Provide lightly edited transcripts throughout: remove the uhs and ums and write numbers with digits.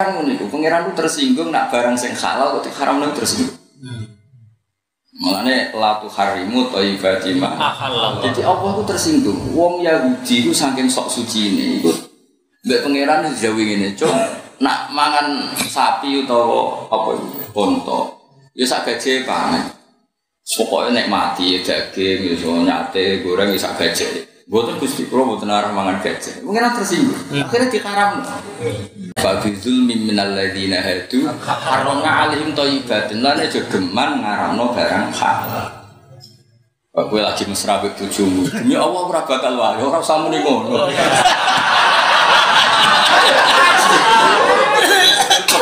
Niku pangeran ku tersinggung nak barang sing halal kok diharamno tersinggung. Mulane la tuharimu thayyibati ma halal. Jadi Allah ku tersinggung. Wong Yahudi ku saking sok sucine iku mbek pangeran dijawi ngene, "Cuk, nak mangan sapi utawa apa unta, ya sak gaje panen. Pokoke nek mati daging ya nyate goreng ya sak gaje." Mboten Gusti kula mboten arah mangan gaje. Pangeran tersinggung. Akhire diharamno. Fabizul minal ladzina hadu harramna alaihim thayyibatin lan aja geman ngaramno barang halal. Kowe lagi mesra mbek bojomu. Demi Allah ora bakal wae, ora usah muni ngono.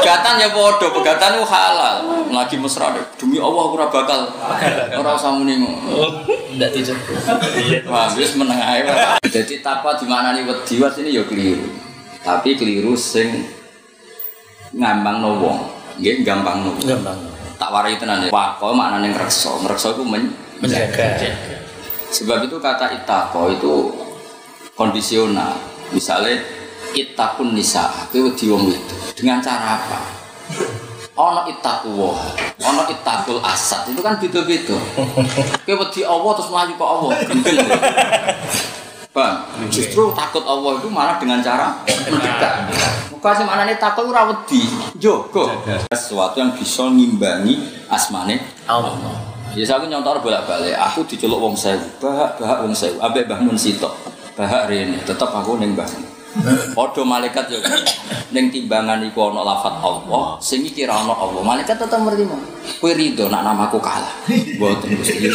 Pegatan ya padha, pegatan ku halal. Lagi mesra demi Allah ora bakal ora usah muni ngono. Ndak dijek. Wah, wis meneng ae. Dadi takwa dimaknani wedi ini ya keliru. Tapi keliru sing ngambangno wong. Nggih gampangno. Tak warai tenan ya. Waqo maknane ngreksa. Ngreksa iku menjaga. Sebab itu kata ittaqo itu kondisional. Misalnya ittaqun nisa, kowe wedi wong itu. Dengan cara apa? Ana ittaqwa, ana ittaqul asad. Itu kan beda-beda. Kowe wedi Allah terus mlayu kok Allah. Gendeng. Bang, justru takut Allah itu malah dengan cara mendekat. Muka sih maknanya takut ora wedi, njogo sesuatu yang bisa ngimbangi asmane Allah. Ya saya nyontor bolak-balik, aku diceluk wong sewu, bahak wong sewu, ambek Mbah Mun sitok. Bahak rene, tetep aku ning Mbah. Padha malaikat yo ning timbangan iku ana lafaz Allah, sing iki ra ana Allah. Malaikat tetep nerima. Kowe rido nak namaku kalah. Mboten Gusti.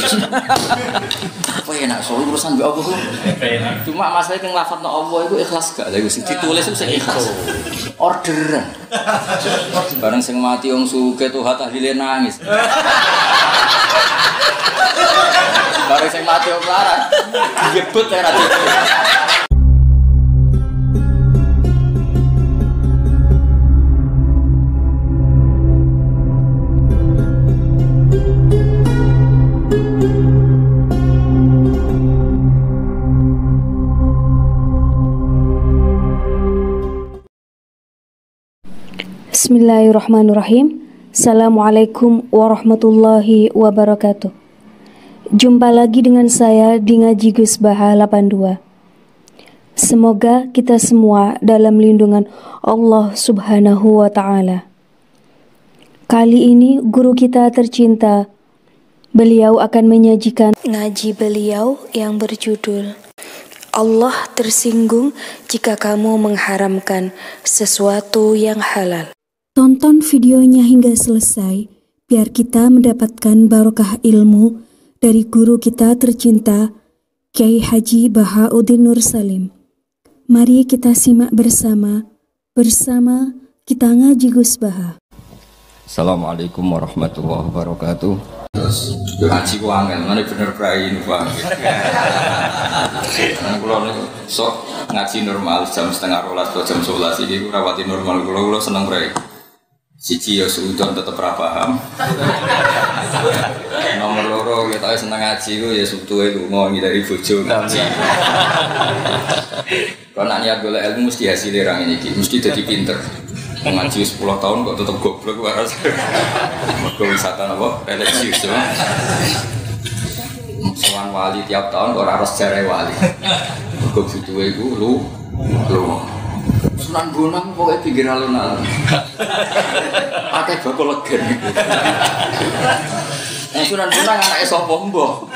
Apa enak soal urusan mbek Allah. Cuma masalah yang lafadzna Allah iku ikhlas gak lha sing ditulis itu sing ikhlas. Orderan. Bareng sing mati wong sugih tuh tahlile nangis. Bareng sing mati wong larat gebut ora dite. Bismillahirrahmanirrahim. Assalamualaikum warahmatullahi wabarakatuh. Jumpa lagi dengan saya di Ngaji Gus Baha 82. Semoga kita semua dalam lindungan Allah Subhanahu wa Ta'ala. Kali ini guru kita tercinta, beliau akan menyajikan ngaji beliau yang berjudul Allah tersinggung jika kamu mengharamkan sesuatu yang halal. Tonton videonya hingga selesai, biar kita mendapatkan barokah ilmu dari guru kita tercinta, Kiai Haji Bahauddin Nur Salim. Mari kita simak bersama kita Ngaji Gus Baha. Assalamualaikum warahmatullahi wabarakatuh. Ngaji ku angel, mana bener prain Pak. Kalau sok ngaji normal jam 10:30 atau jam 11 ini rawati normal kalau seneng prain. Siji ya suudon tetep ra paham. Nomor loro kita seneng ngaji ku ya subtuhe lunga ngidari bojo ngaji. Kalau nak niat golek ilmu mesti hasilnya orang ini mesti jadi pinter. Ngaji 10 tahun kok tetep goblok waras. Mergo wisata napa religius. Sowan wali tiap tahun kok ora sejarah wali. Mergo butuhe iku lu. Sunan Bonang pokoknya pinggir alun-alun. Akeh bakal legen. Sunan Bonang anake sapa mbah?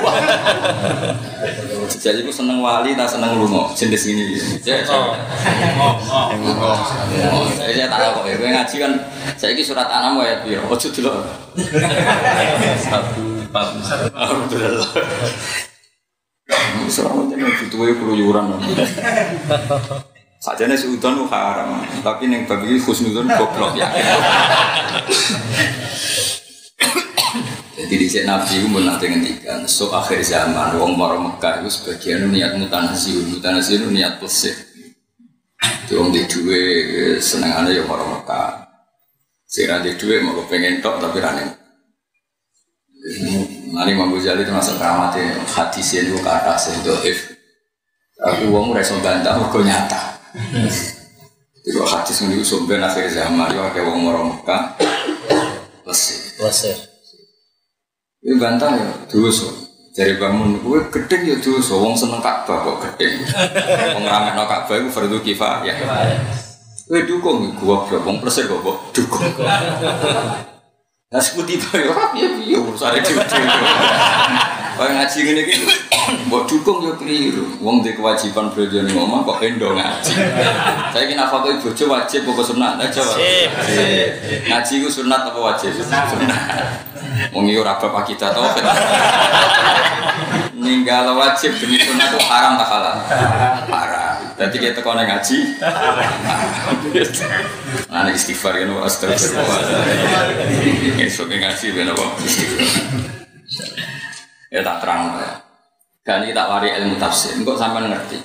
Jadi aku seneng wali, tak seneng lunga. Jenis ini. Saya tak tahu kok. Kowe ngaji kan saiki surat An'am ayat piro? Ojo delok. 141. Alhamdulillah. Selama ini butuhe keluyuran. Sajane suudon haram, tapi ning bab iki husnudon goblok ya. Jadi dhisik Nabi ku mun nate ngendikan, so akhir zaman wong marang Mekah iku sebagian niat mutanasiun niat pesik. Wong di duwe senengane ya marang Mekah. Sing ra di duwe mau pengen tok tapi ra ning. Mari Imam Ghazali termasuk kramate hadis itu kata sing dhaif. Aku wong ora iso bantah mergo nyata. Itu hadis niku sampeyan akhir zaman yo akeh wong mara Mekah. Lesir. Iki bantah ya dosa. Jare bangun kowe gedeng ya dosa, wong seneng Ka'bah kok gedeng. Wong ramekno Ka'bah iku fardhu kifayah. Kowe dukung goblok wong plesir kok dukung. Lah seputi bae ora piye urusane dhewe. Kaya ngaji ngene iki mbok dukung yo keliru. Wong duwe kewajiban belajar ning omah kok endo ngaji. Saiki nafkah bojo wajib apa sunat? Nah jawab. Ngaji ku sunat apa wajib? Sunat. Wong iki ora bab kita to. Ninggal wajib demi sunat itu haram tak halal? Haram. Dadi kita kene ngaji. Ana istighfar kan astagfirullah. Esuk ngaji ben apa? Ya tak terang ya. Dan ini tak wari ilmu tafsir. Engkau sampai ngerti.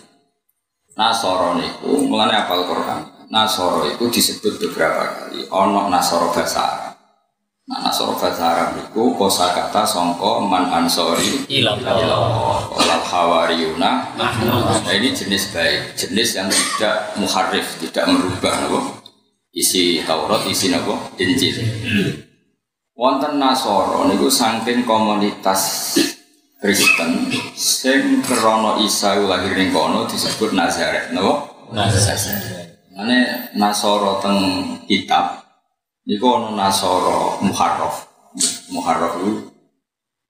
Nasoro niku mulane apal Quran. Nasoro itu disebut beberapa kali. Ono Nasoro bahasa Arab. Nah Nasoro bahasa Arab niku kosakata sangka man ansori ilallah. Wal hawariyuna. Nah ini jenis baik, jenis yang tidak muharrif, tidak merubah napa? Isi Taurat, isi napa? Injil. Wonten Nasoro niku saking komunitas Kristen sing krana Isa lahir ning kono disebut Nazaret, napa? Nazaret. Ane Nasoro teng kitab niku ana Nasoro Muharraf. Muharraf iku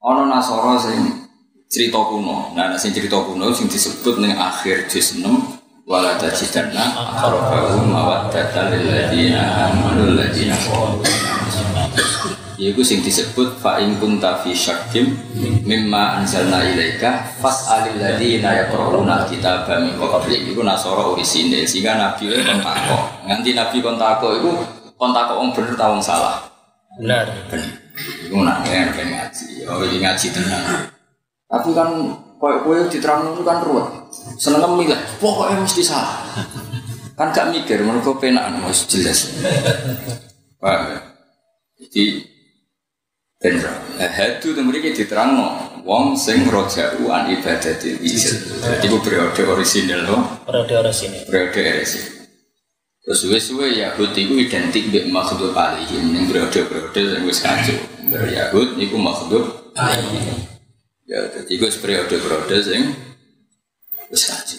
ana Nasoro sing cerita kuno. Nah, sing cerita kuno sing disebut ning akhir juz 6 wala tajidanna aqrabahum mawaddatan lil ladina amanu ladina qalu yaiku sing disebut fa in kunta fi syakkim mimma anzalna ilaika fas'alil ladina yaqra'una kitaba min qablik iku Nasara orisinil sehingga nabi kon takok nganti nabi kon takok iku kon takok wong bener ta wong salah bener iku nak ngaji iki ngaji tenan tapi kan koyo diterangno kan ruwet seneng milih pokoknya mesti salah kan gak mikir mergo penakan wis jelas paham jadi bener. Hadu temriki diterangno wong sing roja'u an ibadatil ijil. Jadi ku periode orisinal loh. Periode orisinal. Terus suwe-suwe Yahud iku identik mbek makhdhub alaihim ning periode-periode sing wis kacau. Yahud iku makhdhub alaihim. Ya dadi iku periode-periode sing wis kacau.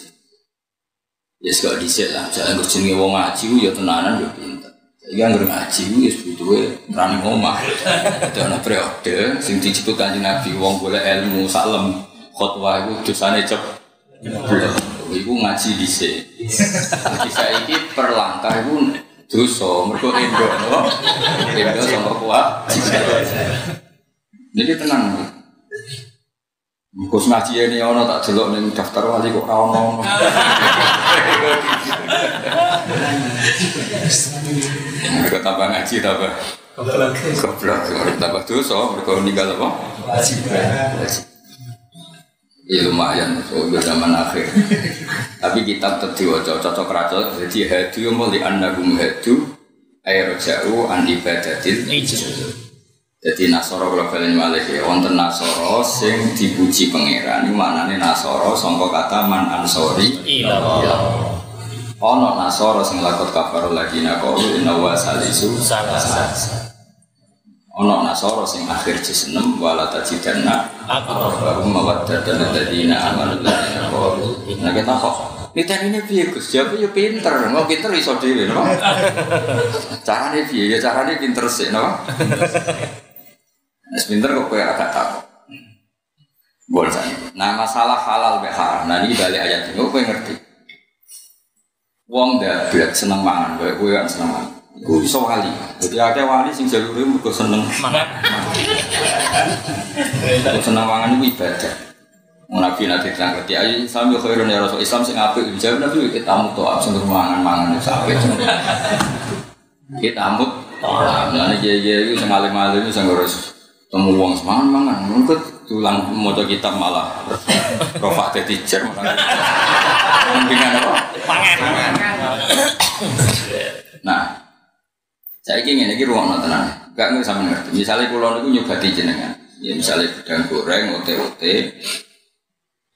Yes kok dhisik lah, jalan jenenge wong ngaji ku ya tenanan yo pinter. Yang ngaji wis butuhe rane omah. Dadi ana periode sing disebut Kanjeng Nabi wong golek ilmu saklem khotbah iku dosane cep. Iku ngaji dhisik. Dadi saiki perlangkah iku dosa mergo endok no. Endok sama kuat. Niki tenang. Gus ngaji ini ana tak delok ning daftar wali kok ora ono. Mereka tambah ngaji tambah goblok tambah dosa mereka ninggal apa? Wajib. Ya lumayan so zaman akhir. Tapi kitab tetep diwaca cocok racok jadi hadu muli annahum hadu ayrja'u an ibadatil ijil. Jadi Nasara kula balen malih ya wonten Nasara sing dipuji pangeran niku maknane Nasara sangka kata man ansori ilallah. Ana Nasara sing lakot kafar ladina qalu inna wa salisu salasa. Ana Nasara sing akhir juz 6 wala tajidanna aqrabahum mawaddatan ladina amanu ladina qalu. Nah kita kok niteni piye Gus? Jawab yo pinter, mau pinter iso dhewe no. Carane piye? Ya carane pinter sik no. Pinter kok kowe agak takut. Boleh saya. Nah masalah halal be haram. Nah ini balik ayat ini. Kowe ngerti? Wong dablek seneng mangan, kowe kan seneng mangan. Iku iso wali. Jadi ada wali sing jalure mergo seneng mangan. Seneng mangan iku ibadah. Nabi nanti terang ngerti. Ayo Islam yo khairun ya Rasul. Islam sing apik jawab Nabi kita mut to'ab sing mangan sampe. Kita mut to'ab. Nah iki sing alim-alim sing ngurus temu wong semangan mungkin tulang moto kitab malah profak dadi jer mendingan apa pangan. Nah saiki ngene iki ruang tenan gak ngerti sampeyan ngerti misale kula niku nyobati jenengan ya misale gedang goreng ote-ote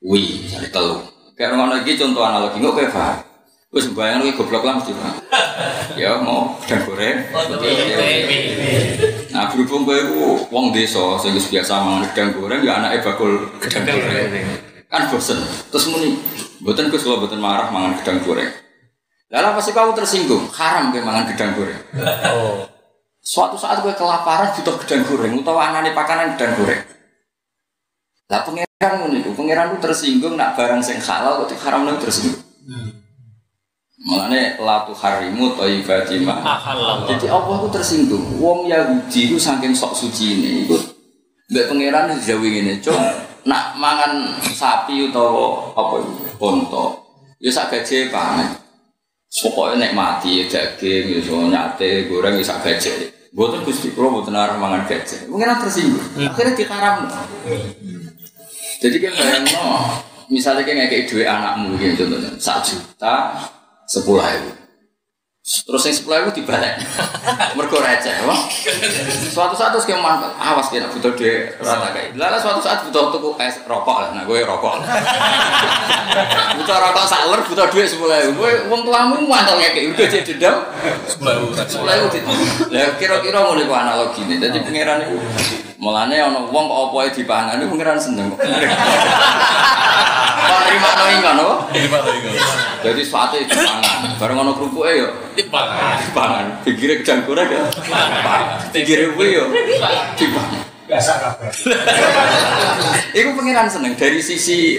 misale telu kayak ngono iki contoh analogi kok kowe paham Wis bayang kowe goblok lah mesti. Ya mau gedang goreng. Nah, berhubung kowe iku wong desa sing biasa mangan gedang goreng ya anake bakul gedang goreng. Kan bosen. Terus muni, mboten Gus kula mboten marah mangan gedang goreng. Lah pasti kamu tersinggung, haram kowe mangan gedang goreng. Oh. Suatu saat kowe kelaparan butuh gedang goreng utawa anane pakanan gedang goreng. Lah pangeran ngono iku, pangeran ku tersinggung nak barang sing halal kok haramno tersinggung. Mulane la tu harimu thayyibati ma halal. Jadi Allah ku tersinggung. Wong Yahudi ku saking sok sucine iku mbek pangeran dijawi ngene, "Cung, nak mangan sapi utawa apa unta, ya sak gaje pangan. Pokoke nek mati daging iso nyate, goreng sak gaje. Mboten Gusti kula mboten arep mangan gaje." Pangeran tersinggung. Akhirnya dikaramno. Jadi kan bayangno, misalnya kayak ngekei duit anakmu gitu contohnya, 1 juta 10.000. Terus yang 10.000 dibalik, mergo receh, wah. Suatu saat terus kayak manfaat, awas kira butuh duit rata kayak. Lalu suatu saat butuh tuku rokok lah, nah gue rokok. Butuh rokok saler, butuh duit 10.000. Gue uang tuamu mantel ngekei, udah jadi dendam. 10.000. Lah kira-kira mau nih analogi nih, jadi pangeran itu. Mulane ana wong kok apa ae dipangan niku pangeran seneng kok. Kok nrimakno ingon apa? Nrimakno ingon. Dadi suate dipangan, bareng ana krupuke yo dipangan. Pikire gedang goreng ya. Pikire kuwi yo dipangan. Biasa kabeh. Iku pangeran seneng dari sisi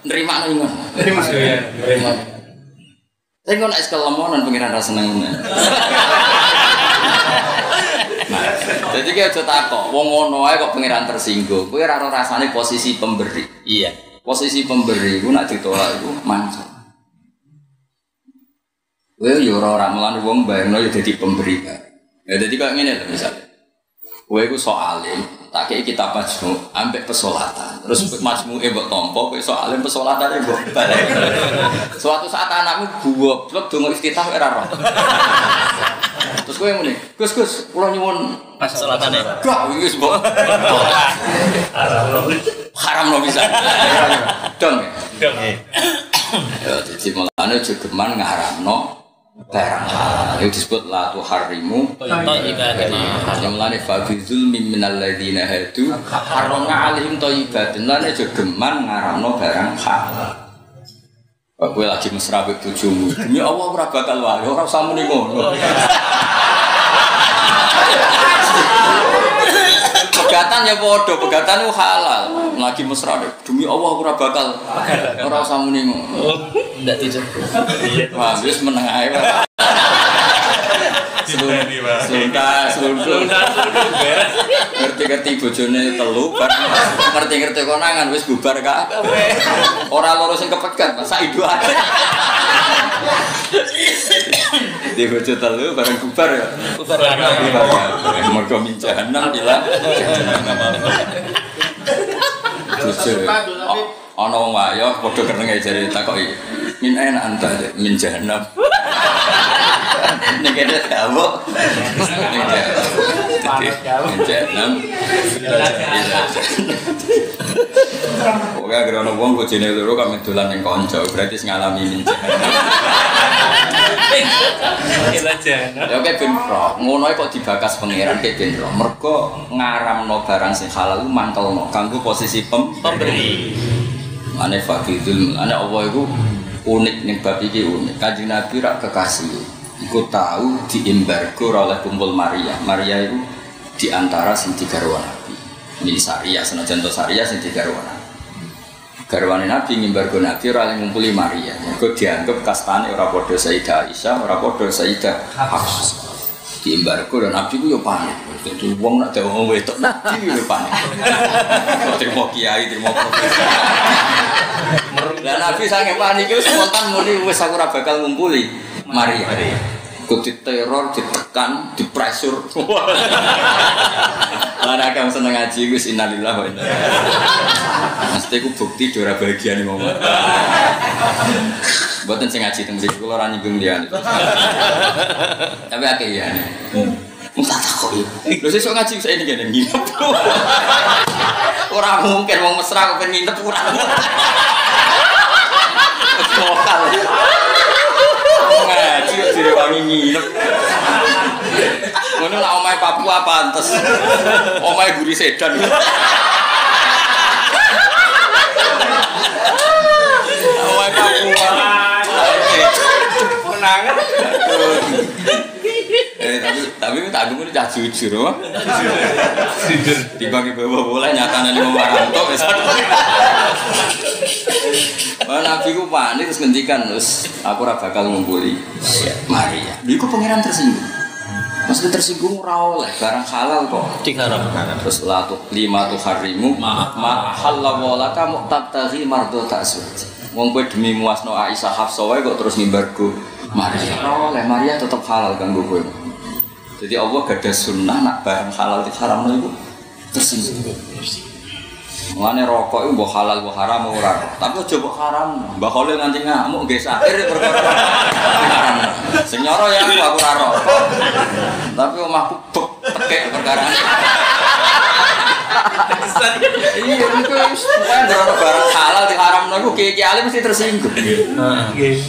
nrimakno ingon. Nrimakno. Tapi kok nek kelemonan pangeran ra seneng ngono. Nah, jadi kayak aja takok, wong ngono ae kok pangeran tersinggung. Kowe ora rasane posisi pemberi. Iya. Posisi pemberi iku nek ditolak iku mangsa. Kowe yo ora melane wong bayangno yo dadi pemberi kan. Ya dadi kok ngene lho misale. Kowe iku sok alim, tak kei kitab majmu ambek pesolatan. Terus majmuke mbok tampa, kowe sok alim pesolatane mbok balik. Suatu saat anakmu goblok donga iftitah ora roh. Terus kowe muni, Gus, kula nyuwun pesolatane. Gak wis mbok. Haram lo bisa. Dong. Ya dadi mulane jogeman ngaramno barang halal itu disebut la tuharrimu thayyibatin. Mulane fadzul minal ladzina hadu harramna alaihim thayyibatin. Lan jogeman ngaramno barang halal. Kowe lagi mesra mbek bojomu. Demi Allah ora bakal wae, ora usah muni ngono. Pegatan ya padha, pegatan ku halal. Lagi mesra demi Allah ora bakal. Ora usah muni ngono. Ndak tidur. Wah, wis meneng ae. Seluntas. Ngerti-ngerti bojone telu bar ngerti-ngerti konangan wis bubar kabeh. Ora loro sing kepegat, sak idu ae. Di bojo telu bareng bubar ya. Bubar kabeh. Mergo mincanan bilang. Bojo. Ana wong wayo padha kenenge jare takoki. Min enak anta min jahannam. Nek ada tahu. Jahannam. Oke, agar ana wong bojone loro kami dolan ning kanca, berarti ngalami min jahannam. Ya oke ben pro. Ngono kok dibakas pangeran ke ben pro. Mergo ngaramno barang sing halal ku mangkelno kanggo posisi pemberi. Ane fakidul, ane Allah itu unik nih bab iki unik. Kanjeng Nabi rak kekasih, iku tahu diembargo oleh kumpul Maria. Maria itu diantara sing digarwa Nabi. Ini Saria, senajan to Saria sing digarwa Nabi. Garwane Nabi ngimbargo Nabi ora ngumpuli Maria. Mergo dianggap kastane ora padha Sayyidah Aisyah, ora padha Sayyidah Hafsah. Diembargo dan Nabi ku yo panik. Dadi wong nak dewe wong wedok Nabi yo panik. Terima kiai, terima profesor. Lah Nabi sange panik iku spontan muni wis aku ora bakal ngumpuli Maria. Kok diteror, ditekan, dipresur. Lah nek kamu seneng ngaji wis innalillahi wa inna ilaihi raji'un. Mesti ku bukti ora bahagia ning wong. Mboten sing ngaji teng mriki kula ora nyinggung liyan. Tapi akeh ya. Musa takoki. Lho sesuk ngaji saya ini kene nginep. Ora mungkin wong mesra kok pengen nginep ora. Lokal. direwangi nginep. Ngono nak omahe Papua pantes. Omahe Guri Sedan. Omahe Papua. Menangan. Tapi tak gemu ini cah jujur, apa? Jujur. Dibagi bawa-bawa nyatanya di Maranto, Nabi ku panik terus ngendikan, terus aku ora bakal ngumpuli Maria. Lha iku pangeran tersinggung. Maksudnya tersinggung ora oleh barang halal kok. Diharam. Terus lima tu harimu ma halal laka muqtabtaghi mardota azwaj. Wong kowe demi muasno Aisyah Hafsah wae kok terus ngimbargo Maria. Ora oleh Maria tetep halal kanggo kowe. Jadi Allah gak ada sunnah nak barang halal diharamno iku tersinggung. Mulane rokok itu mbok halal mbok haram ora. Tapi aja mbok haram. Mbah Khalil nganti ngamuk nggih sakir perkara haram. Sing nyoro ya aku ora rokok. Tapi omahku tekek perkara. Iya niku wis barang halal diharamno iku kiai alim mesti tersinggung. Nggih.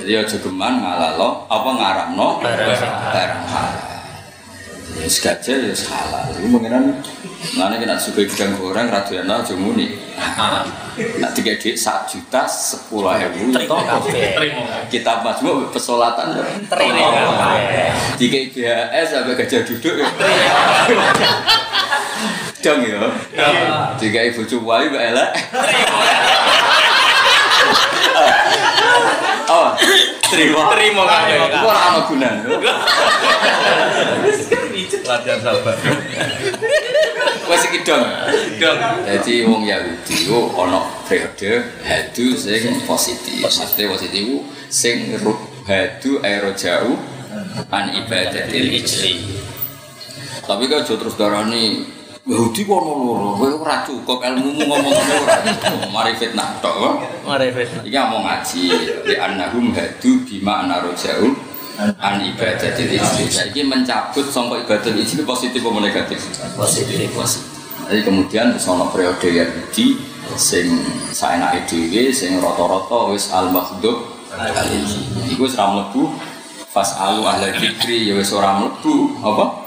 Jadi aja geman ngalalo apa ngaramno barang halal. Wis gajah wis halal. Iku pengiran ngene kena suka gedang goreng radiono aja muni. Nek dikek 1.10.000 terima. Kitab Majmu' pesolatan terima. Dikek BHS sampai gajah duduk ya. Dong ya. Dikek bojo wae kok elek. Oh, terima kabeh. Iku ora ana gunane. Latihan sabar. Wes iki dong. Dadi wong Yahudi yo ana periode hadu sing positif. Maksudnya positif sing hadu aerojau an ibadatil ijli. Tapi kok aja terus darani Yahudi kok ono loro, kowe ora cukup ilmumu ngomong ora. Mari fitnah tok. Mari fitnah. Iki ngomong ngaji, li annahum hadu bima anarojau an ibadatil ijli. Saiki mencabut sangka ibadah ijli positif apa negatif? Positif. Jadi kemudian wis ana periode Yahudi sing saenake dhewe sing rata-rata wis al-maghdub alaihi. Iku wis ora mlebu fasalu ahla dzikri ya wis ora mlebu apa?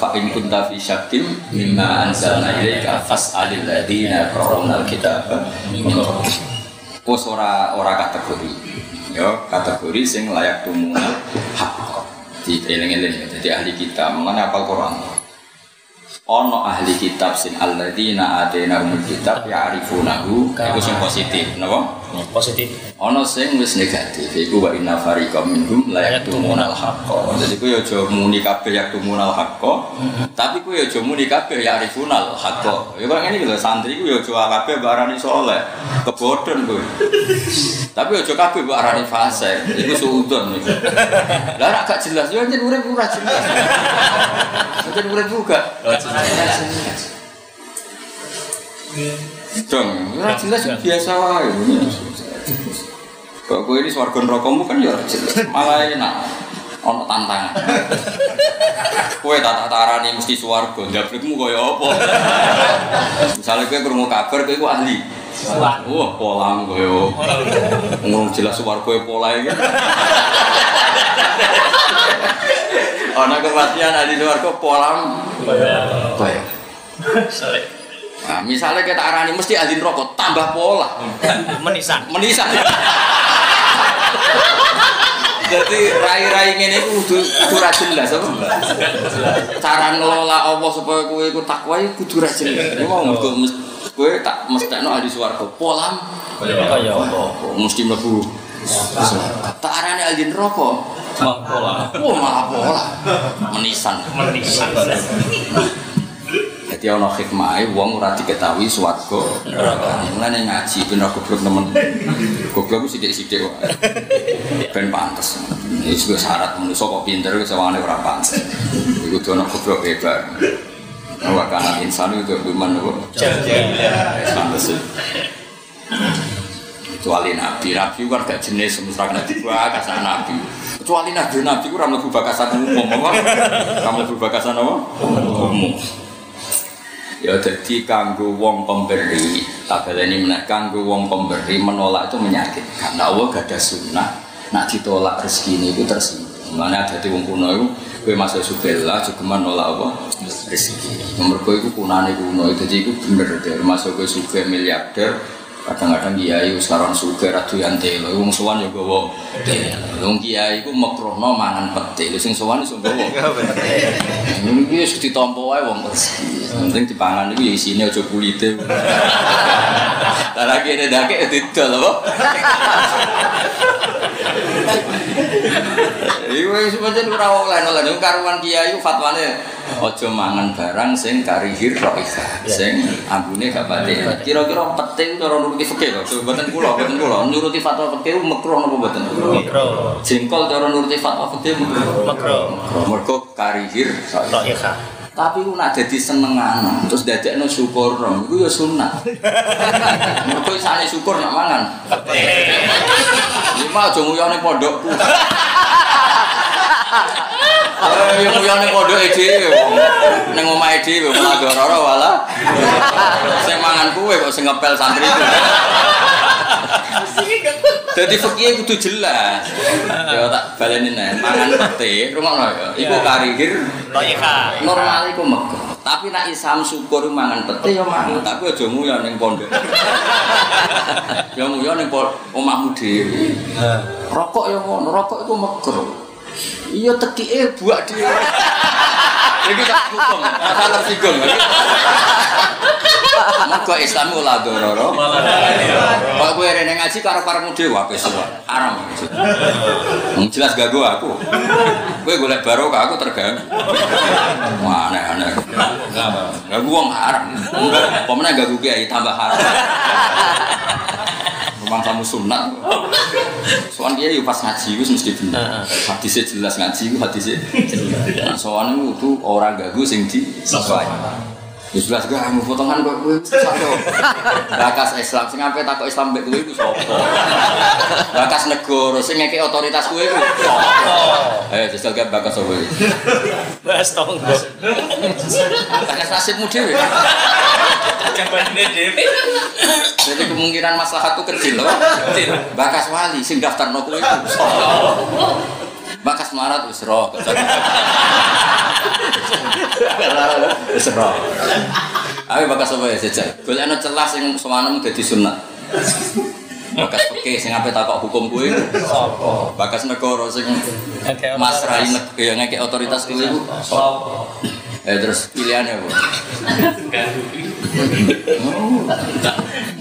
Fa in kunta fi syakkin mimma anzalna ilaika fas'alil ladzina qara'una al-kitaba min qabl. Wis ora kategori. Ya, kategori sing layak tumuna hak. Di eling-eling dadi ahli kitab, mengenai apal Quran. Ono ahli kitab sin alladzina atainahumul kitab ya'rifunahu iku sing positif, napa? Positif. Ono sing wis negatif, iku wa inna fariqam minhum la yaktumunal haqqa. Dadi ku yo aja muni kabeh yaktumunal haqqa, tapi ku yo aja muni kabeh ya'rifunal haqqa. Ya kok ngene iki lho santri ku yo aja kabeh mbok arani saleh, kebodhon kowe. Tapi aja kabeh mbok arani fasik, iku suudon iki. Lah ora gak jelas yo anjen urip ora jelas. Anjen urip juga. Dong, ora jelas biasa wae. Kok kowe ini swarga nerakamu kan ya jelas. Malah enak. Ono tantangan. Kowe tak tarani mesti swarga, ndablekmu kaya apa? Misale kowe krungu kabar kowe iku ahli. Wah, polang kaya. Ngono jelas swarga pola iki. Ana kematian ahli swarga polang. Kaya. Nah, misalnya kita arani mesti ahli rokok tambah pola, Menisan. Jadi rai-rai ini kudu ra jelas apa? Cara ngelola Allah supaya kowe iku takwa iku kudu ra jelas. Iku mau kowe tak mestekno ahli swarga pola. Kaya apa? Mesti mlebu. Tak arani ahli rokok pola. Malah pola. Menisan. Jadi ana hikmahe wong ora diketahui swarga neraka. Mulane ngaji ben ora goblok temen. Goblok ku sithik-sithik wae. Ben pantes. Iki wis syarat manusa kok pinter wis sawane ora pantes. Iku dono goblok hebat. Wa kana insanu itu biman kok. Jajal. Pantes. Kecuali nabi kan gak jenis mesra nabi bakasan nabi. Kecuali nabi ku ora mlebu bakasan umum apa? Kamu mlebu bakasan apa? Umum. Ya jadi kanggo wong pemberi, tak baleni meneh kanggo wong pemberi menolak itu menyakitkan. Nah, Allah gak ada sunnah, nak ditolak rezeki itu tersinggung. Mana dadi wong kuno iku kowe masuk sugih lah juga menolak apa rezeki. Nomor kowe iku kunane kuno, dadi iku bener deh masuk kowe sugih miliarder. Kadang-kadang kiai sekarang sugih radu yang telo, wong sowan yo gowo. Wong kiai iku mekrono mangan pete, lho sing sowan iso gowo. Iki wis ditampa wae wong rezeki. Penting dipangan iku ya isine aja kulite. Lah lagi nek dake didol apa? Iku wis pancen ora oleh-oleh karuan kiai fatwane aja mangan barang sing karihir raihah. Sing ambune gak batik. Kira-kira pete cara nuruti fikih lho. Mboten kula nuruti fatwa fikih makruh napa mboten? Makruh. Jengkol cara nuruti fatwa fikih makruh. Mergo karihir raihah. Tapi ku nak dadi senengan terus dadekno syukur iku ya sunah. Mergo isane syukur nak mangan. Iki mah aja nguyone pondokku. Yang nguyone pondoke dhewe ning omahe dhewe malah wala. Sing mangan kuwe kok sing ngepel santri itu. Jadi fikih kudu jelas. Ya tak baleni neh, mangan pete, rungokno ya. Iku karihir raihah. Normal iku mego. Tapi nek isam syukur mangan pete ya mangan, tapi aja nguyon ning pondok. Ya nguyon ning omahmu dhewe. Rokok ya ngono, rokok iku mego. Iya tekike buak dhewe. Iki tak hukum, rasa tersinggung. Maka Islam ora dororo. Kok kowe rene ngaji karo paremu dhewe wis haram. Jelas gago aku. Kowe golek barokah aku terganggu. Wah aneh-aneh. Gago wong haram. Apa meneh gago kiai tambah haram. Rumah kamu sunat. Soalnya dia pas ngaji itu mesti benar. Hadisnya jelas ngaji itu hadisnya jelas. Soalnya itu orang gagu sing di sesuai. Jelas gak kamu potongan kok gue satu. Bakas Islam sing sampai takut Islam mbek kowe iku sapa? Bakas negara sing ngekek otoritas kowe iku sapa? Ayo jajal gak bakas sapa iki? Bahas tonggo. Bakas nasibmu dhewe. Jambane dhewe. Jadi kemungkinan maslahat itu kecil loh. Bakas wali sing daftarno kowe iku. Bakas marat wis roh. Wis roh. Ayo bakas apa ya jajal. Golekno celah sing sewanem dadi sunat. Bakas fikih sing ape takok hukum kowe sapa? Bakas negara sing masrai negara ngekek otoritas kowe iku sapa? Terus pilihannya apa?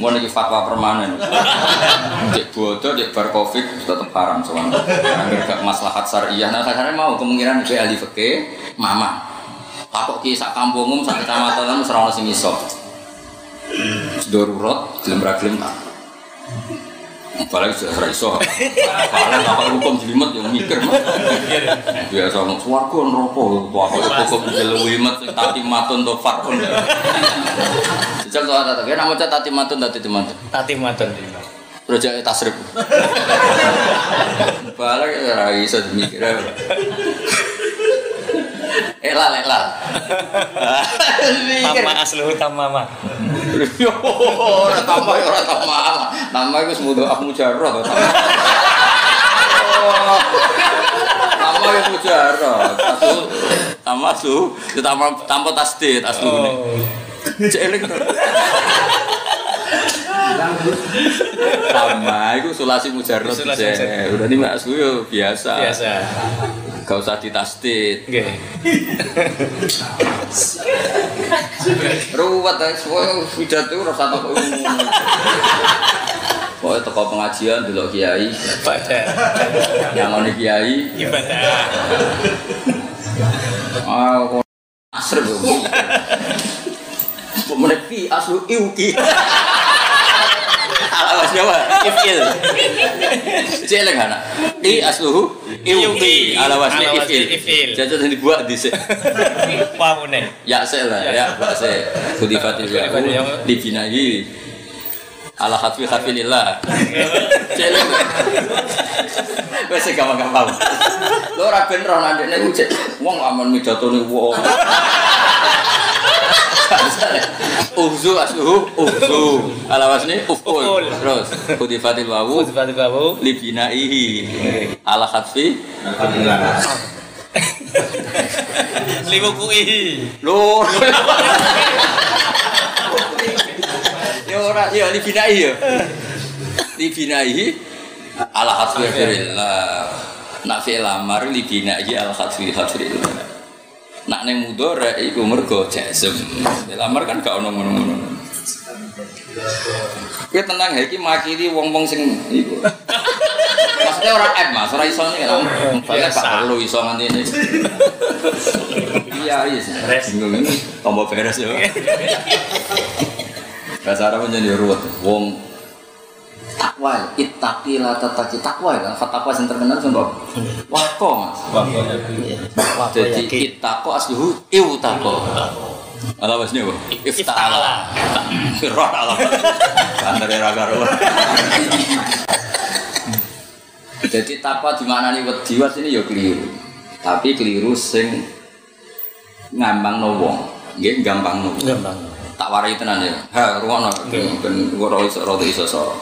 Mau lagi fatwa permanen. Cek bodoh, cek bar covid tetap haram soalnya. Agar gak maslahat syariah. Nah kasarnya mau kemungkinan itu ahli fikih, mama. Takut kisah kampung sak kecamatan serana sing iso. Darurat, gelem tak. Apalagi sudah iso. Paling apa hukum jelimet yang mikir mah. Biasa ngomong swarga neraka apa hukum jelimet tati matun to farun. Jajal soal tata, kena mau tati matun. Tati matun. Projek tasrif. Balik ora iso mikir. Elal. Tama asluhu tamama. Yo ora tambah. Nama iku semudo aku mujarrad. Nama iku mujarrad. Aslu tanpa tasdid asluhune. Cek eling. Sama iku sulasi mujarrad. Udah ini Mas yo biasa. Gak usah ditasdid. Nggih. Ruwet semua pidato ora satu umum. Pokoke teko pengajian delok kiai ibadah. Yang kiai ibadah. Kok asrep kok. Kok menepi aslu iuki. Awas nyawa ifil. Jeleng anak. I asluhu iuki. Alawasnya ifil. Jajal dibuat dhisik. Pamune. Ya sela ya bakse. Kudifatil ya. Dibinahi. Ala hafilillah. Jeleng. Wes gampang-gampang. Lho ora ben roh nandekne ku cek wong aman midatone wong. Uhzu asluhu uhzu. Ala wasni uful. Terus kutifatil wawu li binaihi. Ala khatfi Limukuihi. lur. Ya ora ya li binaihi ya. Li binaihi ala khatfi fillah. Nak fi'il amar li binaihi ala khatfi fillah. Nak neng mudhara iku mergo jazm. Lamar kan gak ono ngono-ngono. Kowe tenang iki makili wong-wong sing iku. Maksudnya ora app Mas, ora iso nek balik gak perlu iso nganti ini. Iya, bingung ini tombol beres ya. Bahasa Arab menjadi ruwet. Wong takwa, ittaqi la tattaqi takwa kan takwa sing terkenal sapa? Waqo Mas. Waqo. Jadi ittaqo asluhu iwtaqo. Ala wasne apa? Ifta'ala. Firra Allah. Bandare ra karo. Jadi takwa dimaknani wedi ini ya keliru. Tapi keliru sing ngambangno wong. Nggih gampangno. Gampang. Tak warai tenan ya. Ha, rungono ben ora iso soro.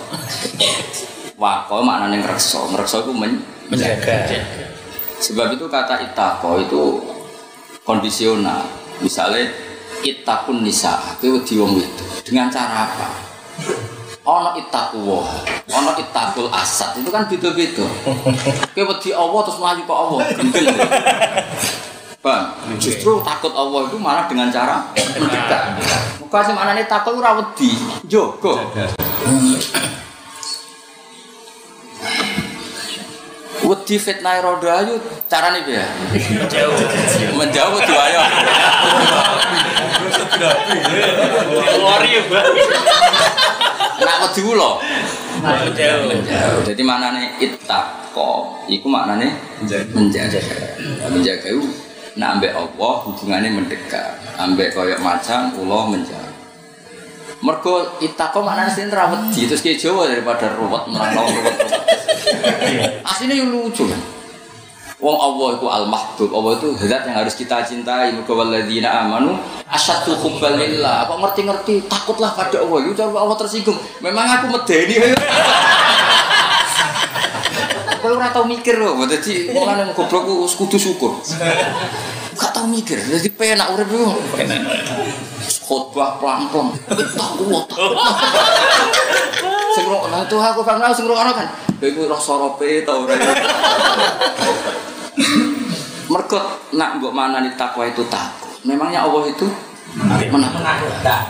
Waqo maknane ngrekso. Ngrekso iku menjaga. Sebab itu kata ittaqo itu kondisional. Misalnya ittaqun nisa, kowe wedi wong itu. Dengan cara apa? Ana ittaqwa, ana ittaqul asad. Itu kan beda-beda. Kowe wedi Allah terus mlayu kok Allah. Gendeng. Bang, justru takut Allah itu malah dengan cara mendekat. Muka sing manane takut ora wedi, njogo. Wedi fitnah rodo ayu carane piye? Menjauh diwayo. Lori Bang. Nak wedi ulo. Menjauh. Jadi manane ittaqo iku maknane menjaga. Menjaga itu nak ambek Allah hubungannya mendekat, ambek koyok macan ulo menjaga. Mergo ittaqo maknane sing ra wedi terus ki Jawa daripada ruwet nerangno ruwet. Aslinya yang lucu kan. Wong Allah itu al-mahbub, Allah itu zat yang harus kita cintai. Mergo walladzina amanu asyaddu hubban lillah. Apa ngerti-ngerti takutlah pada Allah. Itu cara Allah tersinggung. Memang aku medeni. Kalau ora tau mikir lho, dadi wong lanang goblok ku kudu syukur. Gak tau mikir, dadi penak urip yo. Penak. Khotbah pelan-pelan. Takut. Sing ngono tuh aku kan sing ngono kan. Iku rasa rope ta ora. Mergo nak mbok manani takwa itu takut. Memangnya Allah itu menakutkan.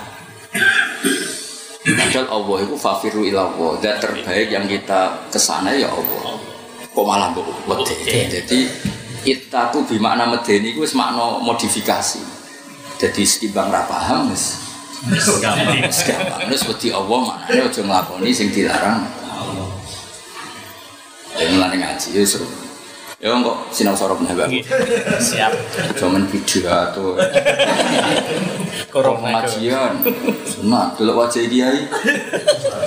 Padahal Allah itu fafiru ilallah. Dan terbaik yang kita kesana ya Allah. Kok malah mbok wedi. Jadi ittaqu bi makna medeni iku wis makna modifikasi. Jadi setimbang ra paham wis gampang. Wis wedi Allah maknane aja nglakoni sing dilarang Allah. Ya mulane ngaji ya seru. Ya kok sinau sorop nabak. Siap. Zaman video atau Korong pengajian. Sunat delok wajah kiai.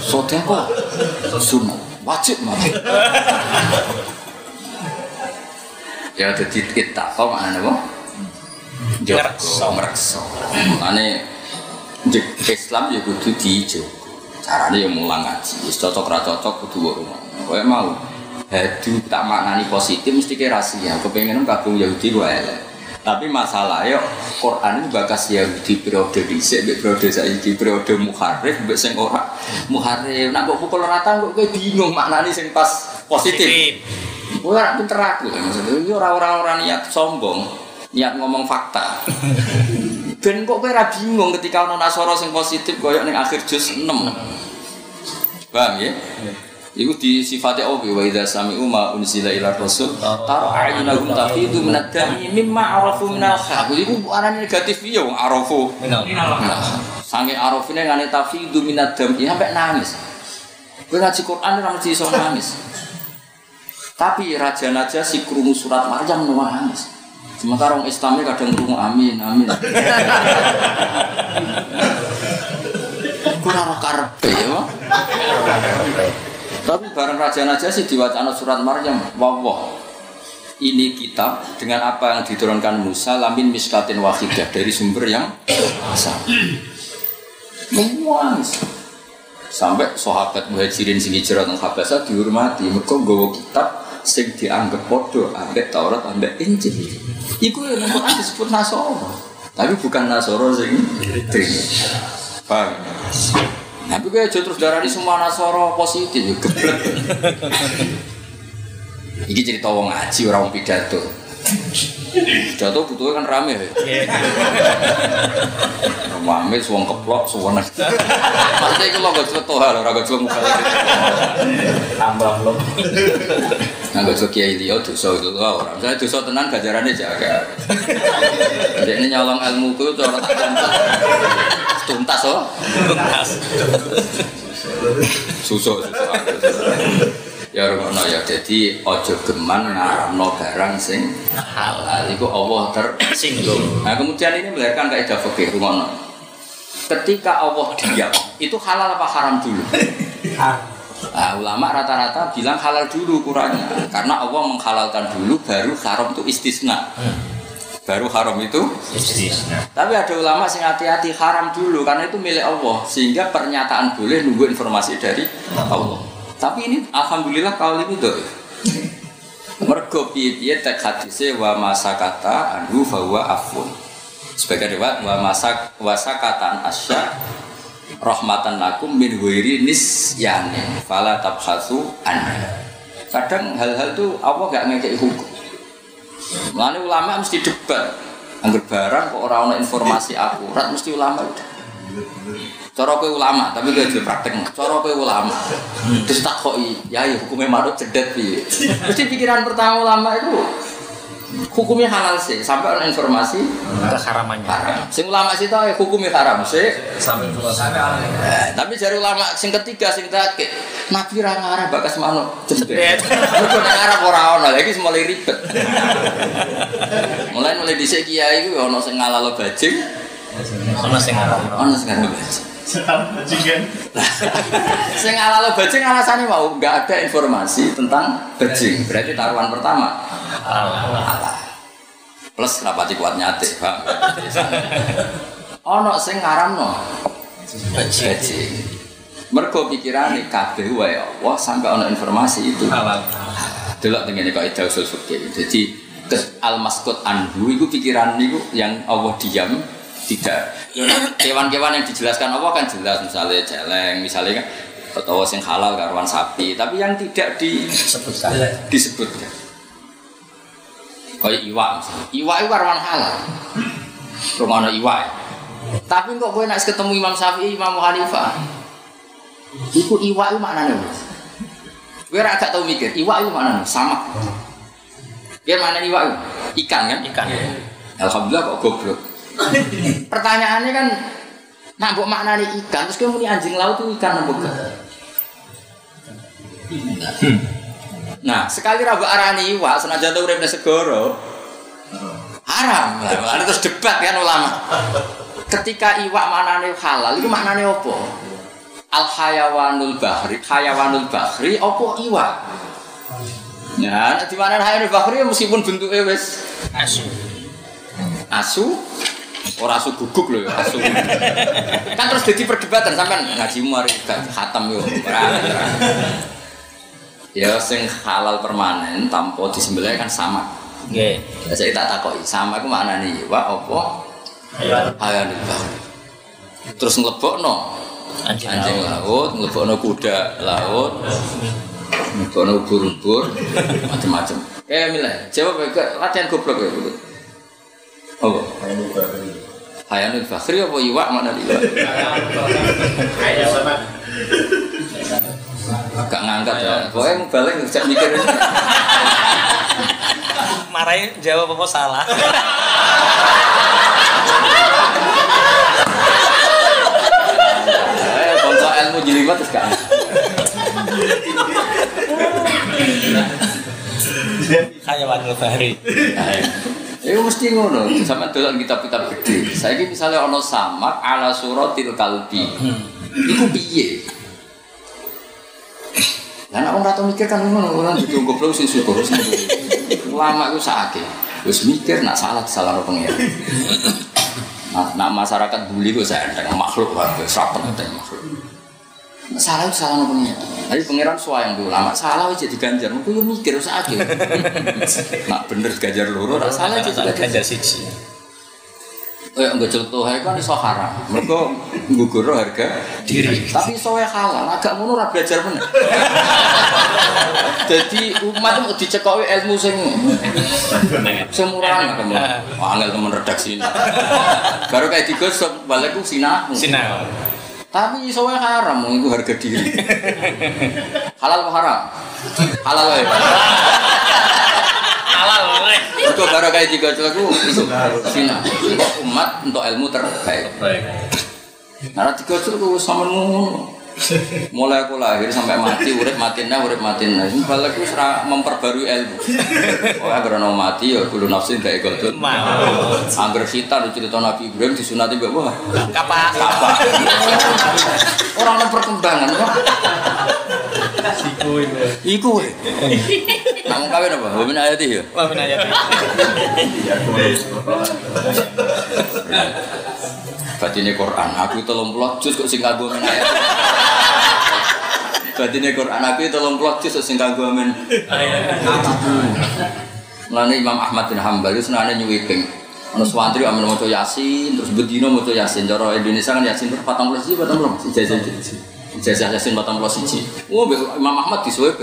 Sedekah. Sunat wajib mah. Ya dadi ittaqo maknane apa? Ngrekso. Maknane Islam ya kudu dijogo. Carane ya mulang ngaji. Wis cocok ra cocok kudu ngono. Kowe mau hadu tak maknani positif mesti ke rahasia. Kepengin kabung Yahudi wae elek. Tapi masalah yo Quran itu bakas Yahudi periode dhisik mbek periode saiki periode muharrif mbek sing ora muharrif. Nek kok pukul rata kok kowe bingung maknani sing pas positif. Kowe ora pinter aku maksudnya yo ora niat sombong, niat ngomong fakta. Ben kok kowe ora bingung ketika ana nasara sing positif koyo ning akhir juz 6. Paham ya? Iku disifati Allah wa idza sami'u ma unzila ila rasul tara a'yunahum tafidu minad dami mimma arafu minal haq. Iku arane negatif ya wong arafu minal haq. Sange arafine ngene tafidu minad dami sampai nangis. Kowe ngaji Quran ora mesti iso nangis. Tapi raja Najasyi krungu surat Maryam nangis. Sementara orang Islamnya kadang krungu amin. Kurang karepe ya. Tapi bareng Raja Najasyi diwacana surat Maryam, wawah. ini kitab dengan apa yang diturunkan Musa lamin miskatin wahidah dari sumber yang sama. Semua sampai sahabat muhajirin sing hijrah nang Habasah dihormati mergo nggawa kitab sing dianggap padha ambek Taurat ambek Injil. Iku yang Quran disebut Nasara. Tapi bukan Nasara sing diterima. Paham? Tapi kayak terus darani semua Nasara positif ya geblek. Iki cerita wong ngaji ora wong pidato. Pidato butuhnya kan rame ya. Rame wong keplok suwene. Pasti iku lho gak cerita hal ora gak muka. Tambah lho. Nang gak kiai liya dosa itu ora. Misalnya dosa tenan gajarane jaga. Ini nyolong ilmuku cara tak tuntas oh. Tuntas. Susah. Ya ngono ya, jadi ojo geman ngaramno barang sing halal. Iku Allah tersinggung. Nah, kemudian ini melahirkan kaidah fikih ngono. Ketika Allah diam, itu halal apa haram dulu? Nah, ulama rata-rata bilang halal dulu kurangnya, karena Allah menghalalkan dulu, baru haram itu istisna. Baru haram itu istisna. Tapi ada ulama sing hati-hati haram dulu, karena itu milik Allah, sehingga pernyataan boleh nunggu informasi dari Allah. Tapi ini alhamdulillah kalau ini tuh mergo piye tek hadise wa masakata anhu fa huwa afun. Sebagai riwayat wa masakatan asya rahmatan lakum min ghairi nisyanin fala tabhasu anha. Kadang hal-hal itu Allah gak ngekeki hukum. Mulane ulama mesti debat. Angger barang kok ora ana informasi akurat mesti ulama udah. Cara kowe ulama, tapi kowe praktek. Cara kowe ulama. Terus takoki, ya hukumnya marut cedet piye. Mesti pikiran pertama ulama itu hukumnya halal sih, sampai ada informasi keharamannya. Sing ulama sih tahu hukumnya haram sih. Sampai tapi jari ulama sing ketiga sing takik, Nabi ra ngarah bakas manuk cedet. Mergo nang arep ora ono, lagi mulai ribet. Mulai dhisik kiai iku ono sing ngalalo bajing. Ono sing ngalalo bajing. Sing alalo bajing alasannya mau nggak ada informasi tentang bajing, berarti taruhan pertama Allah plus rapati kuat nyate Pak. Ono sing ngaramno bajing mergo pikirane kabeh wae Allah sampai ono informasi itu halal. Delok tengene kok ida usul fikih. Jadi al-maskut anhu iku pikiran niku yang Allah diam. Tidak. Kewan-kewan yang dijelaskan Allah kan jelas, misalnya celeng, misalnya kan atau sing halal karuan sapi, tapi yang tidak disebutkan. Kayak iwak misalnya. Iwak itu karuan halal. Rumana iwak. Tapi kok kowe nek ketemu Imam Syafi'i, Imam Hanifah. Iku iwak itu maknane. Kowe ora gak tau mikir, iwak itu maknane sama. Biar mana iwak itu? Ikan kan? Ikan. Alhamdulillah kok goblok. Pertanyaannya kan, nak mbok maknani ikan, terus kemudian anjing laut itu ikan apa enggak? Nah, sekali rabu arani iwak, senajan urip ning segara haram. Lah terus debat kan ulama. Ketika iwak maknane halal, itu maknane apa? Al hayawanul bahri apa iwak? Nah, di mana hayawanul bahri meskipun bentuknya wis asu ora asu guguk lho ya asu. Kan terus jadi perdebatan sampean ngaji mari gak khatam yo ora. Ya sing halal permanen tanpa disembelih kan sama. Nggih. Ya saya tak takoki, sama iku maknane iwak apa? Hayawanul bahri. Terus nglebokno anjing laut, nglebokno kuda laut. Nglebokno ubur-ubur macam-macam. Milih, jawab latihan goblok ya. Oh, Hayanul Fakhri apa iwak mana iwak? Gak ngangkat ya. Pokoknya balik bisa mikir. Marahin jawab apa salah? Kalau ilmu jelimet terus gak. Hayawanul Bahri. Itu mesti ngono, sama dalam kitab-kitab gede. Saiki misalnya ono samak ala suratil kalbi. Iku piye? Lah nek ora tau mikir kan ngono, ora digoblok sing syukur sing. Ulama iku sakit. Wis mikir nak salah disalahno pengiran. Nak masyarakat bully ku sendeng makhluk wae ora penting makhluk. Salah itu salah pengiran. Tapi pengiran suayang dulu lama salah aja diganjar. Aku yo mikir sakit. Nak bener diganjar loro, nak salah aja diganjar siji. Enggak contoh kan iso haram. Mergo ngguguro harga diri. Tapi iso wae halal, agak ngono ora belajar bener. Jadi umat mau dicekoki ilmu sing semurah temen. Angel temen redaksi. Baru kayak digosok balik ku sinau. Tapi iso wae haram iku harga diri. Halal apa haram? Halal wae. Halal wae. Itu baru kayak digosok ku sinau. Umat untuk ilmu terbaik. Nah, digosok ku sampean ngono. Mulai aku lahir sampai mati, urip matina. Ini balik aku memperbarui ilmu. Pokoknya karena mati ya kulo nafsin gak ikut. Angger kita cerita Nabi Ibrahim disunati mbak wah. Kapak. Orang ada perkembangan kok. Iku. Kamu kawin apa? Wamin ayati ya. Wamin ayati. Batine Quran, aku 30 juz kok sing kanggo men ayat. Batine Quran aku 30 juz kok sing kanggo men ayat. Mulane Imam Ahmad bin Hanbal itu senane nyuwiping. Ono swantri amen maca Yasin, terus bedino maca Yasin. Cara Indonesia kan Yasin 40 siji, 40 ijazah Yasin 41. Oh, Imam Ahmad disuwip.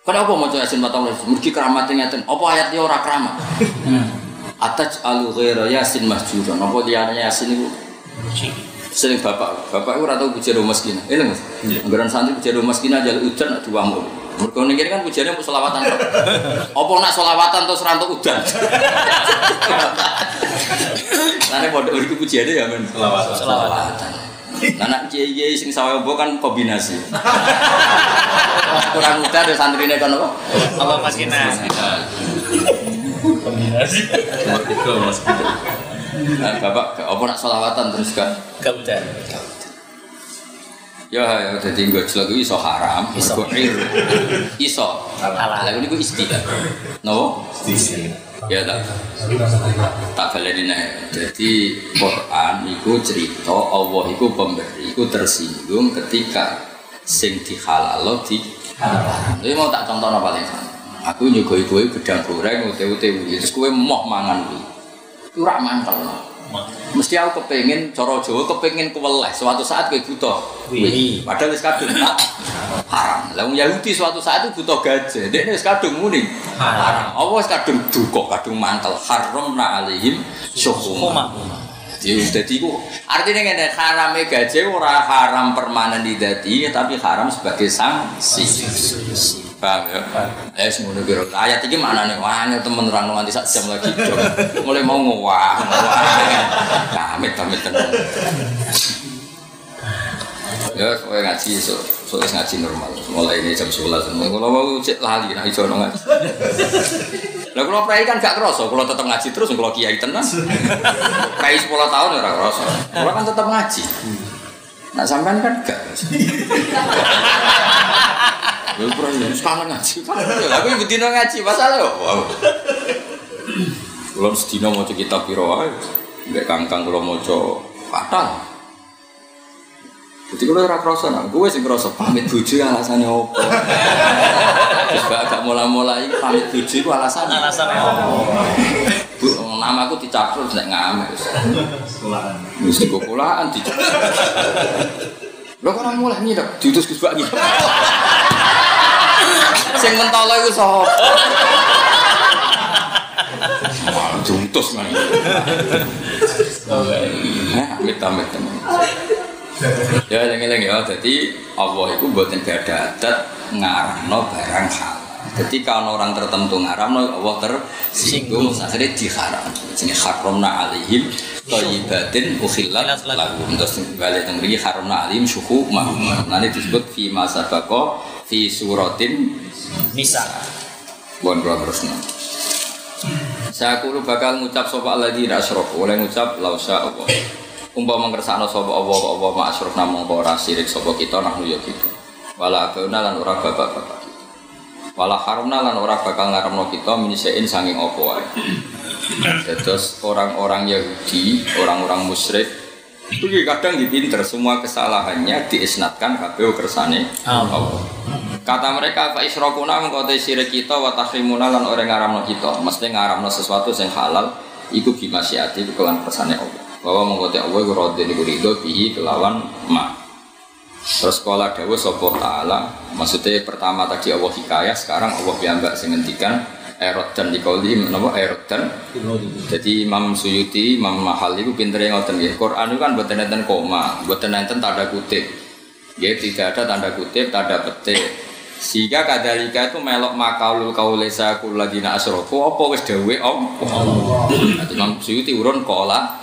Kenapa maca Yasin 40? Mugi keramat ngeten. Apa ayatnya ora keramat? Ataj alu ghaira Yasin mahjuran. Apa liyane Yasin iku? Sering bapak iku ora tau puji rumah miskin. Eling Mas. Anggaran santri puji rumah miskin aja udan nak diwamu. Mergo ning kene kan pujane mung selawatan tok. Apa nak selawatan terus ora entuk udan. Lane pondok iki pujane ya men selawatan. Lah nak kiai sing sawembo kan kombinasi. Kurang udan ya santrine kan apa? Allah maskinan. Kombinasi. Mas gitu. Nah, Bapak apa nak sholawatan terus kan? Gak. Ya dadi nggo jelek iki iso haram, iso iso halal. Lah niku istilah. Napa? Istilah. Ya tak baleni nek. Dadi Quran iku cerita Allah iku pemberi, iku tersinggung ketika sing dihalal di haram. Iki mau tak contohno paling santai. Aku nyugoi-goi gedang goreng ute-ute terus kowe moh mangan kuwi. Ku ora mantel. Mesti aku kepengin cara Jawa kepengin kuweleh suatu saat kowe butuh kuwi. Padahal wis kadung haram. Lah wong Yahudi suatu saat itu butuh gajah. Dekne wis kadung muni haram. Apa wis kadung duka, kadung mantel haramna alaihim syuhuma. Jadi ku artinya ngene harame gajah ora haram permanen didati tapi haram sebagai sanksi. Paham ya? Semono kira ayat iki maknane wah temen nerangno nganti sak jam lagi dong. Mulai mau ngowah. Amit tenan. Ya kowe ngaji sok ngaji normal. Mulai ini jam 11. Kalau mau cek lali nek iso ngaji. Lah kula prai kan gak kerasa, kula tetep ngaji terus kula kiai tenan. Prai 10 tahun ora kerasa. Kula kan tetep ngaji. Nah sampean kan gak. Lha prai sekarang ngaji. Aku iki bedino ngaji, masalah yo. Wow. Kula sedina maca kitab piro wae. Nek kangkang kula maca fatal. Jadi kalau ora kroso nang gue sing kroso pamit bojo alasane opo? Wis gak mula-mula iki pamit bojo iku alasane. Alasane opo? Bu, namaku dicakrut nek ngamek wis. Sekolahan. Wis sekolahan dicakrut. Lho kok ora mulih nyidek diutus Gus Bak nyidek. Sing mentolo iku sapa? Wah, diutus nang. Amit-amit temen. Ya eling-eling ya, jadi Allah itu mboten ada adat ngaramno barang halal. Ketika orang tertentu ngaramno Allah tersinggung akhirnya diharam. Jenenge haramna alaihim thayyibatin ukhillat lahum. Terus bali teng mriki haramna alaihim syuhumahum. Nanti disebut fi masabaqa fi suratin Nisa. Bon terusna. Saya kulo bakal ngucap sapa alladzina asyraku, oleh ngucap lausa Allah. Umpama ngersakno sapa Allah ma'asyraf namung ora sirik sapa kita nahnu ya gitu. Wala abauna lan ora bapak-bapak kita. Wala haramna lan ora bakal ngaramno kita minisein sanging apa wae. Terus orang-orang Yahudi, orang-orang musyrik itu kadang dipinter semua kesalahannya diisnatkan kabeh kersane Allah. Kata mereka fa isyrokuna mengko te syirik kita wa tahrimuna lan ora ngaramno kita, mesti ngaramno sesuatu sing halal iku bimasyiati kelawan kersane Allah. Bahwa mengko te Allah radhi niku ridho bihi kelawan ma. Terus kala dawuh sapa taala, maksudnya pertama tadi Allah hikayah, sekarang Allah piyambak sing ngendikan Erodan di kauli napa Erodan. Jadi Imam Suyuti, Imam Mahal itu pintere ngoten nggih. Quran itu kan mboten enten koma, mboten enten tanda kutip. Nggih, tidak ada tanda kutip, tanda petik. Sehingga kadalika itu melok makaulul kaulesa kulladina asrofu apa wis dawuhe Allah. Imam Suyuti urun qala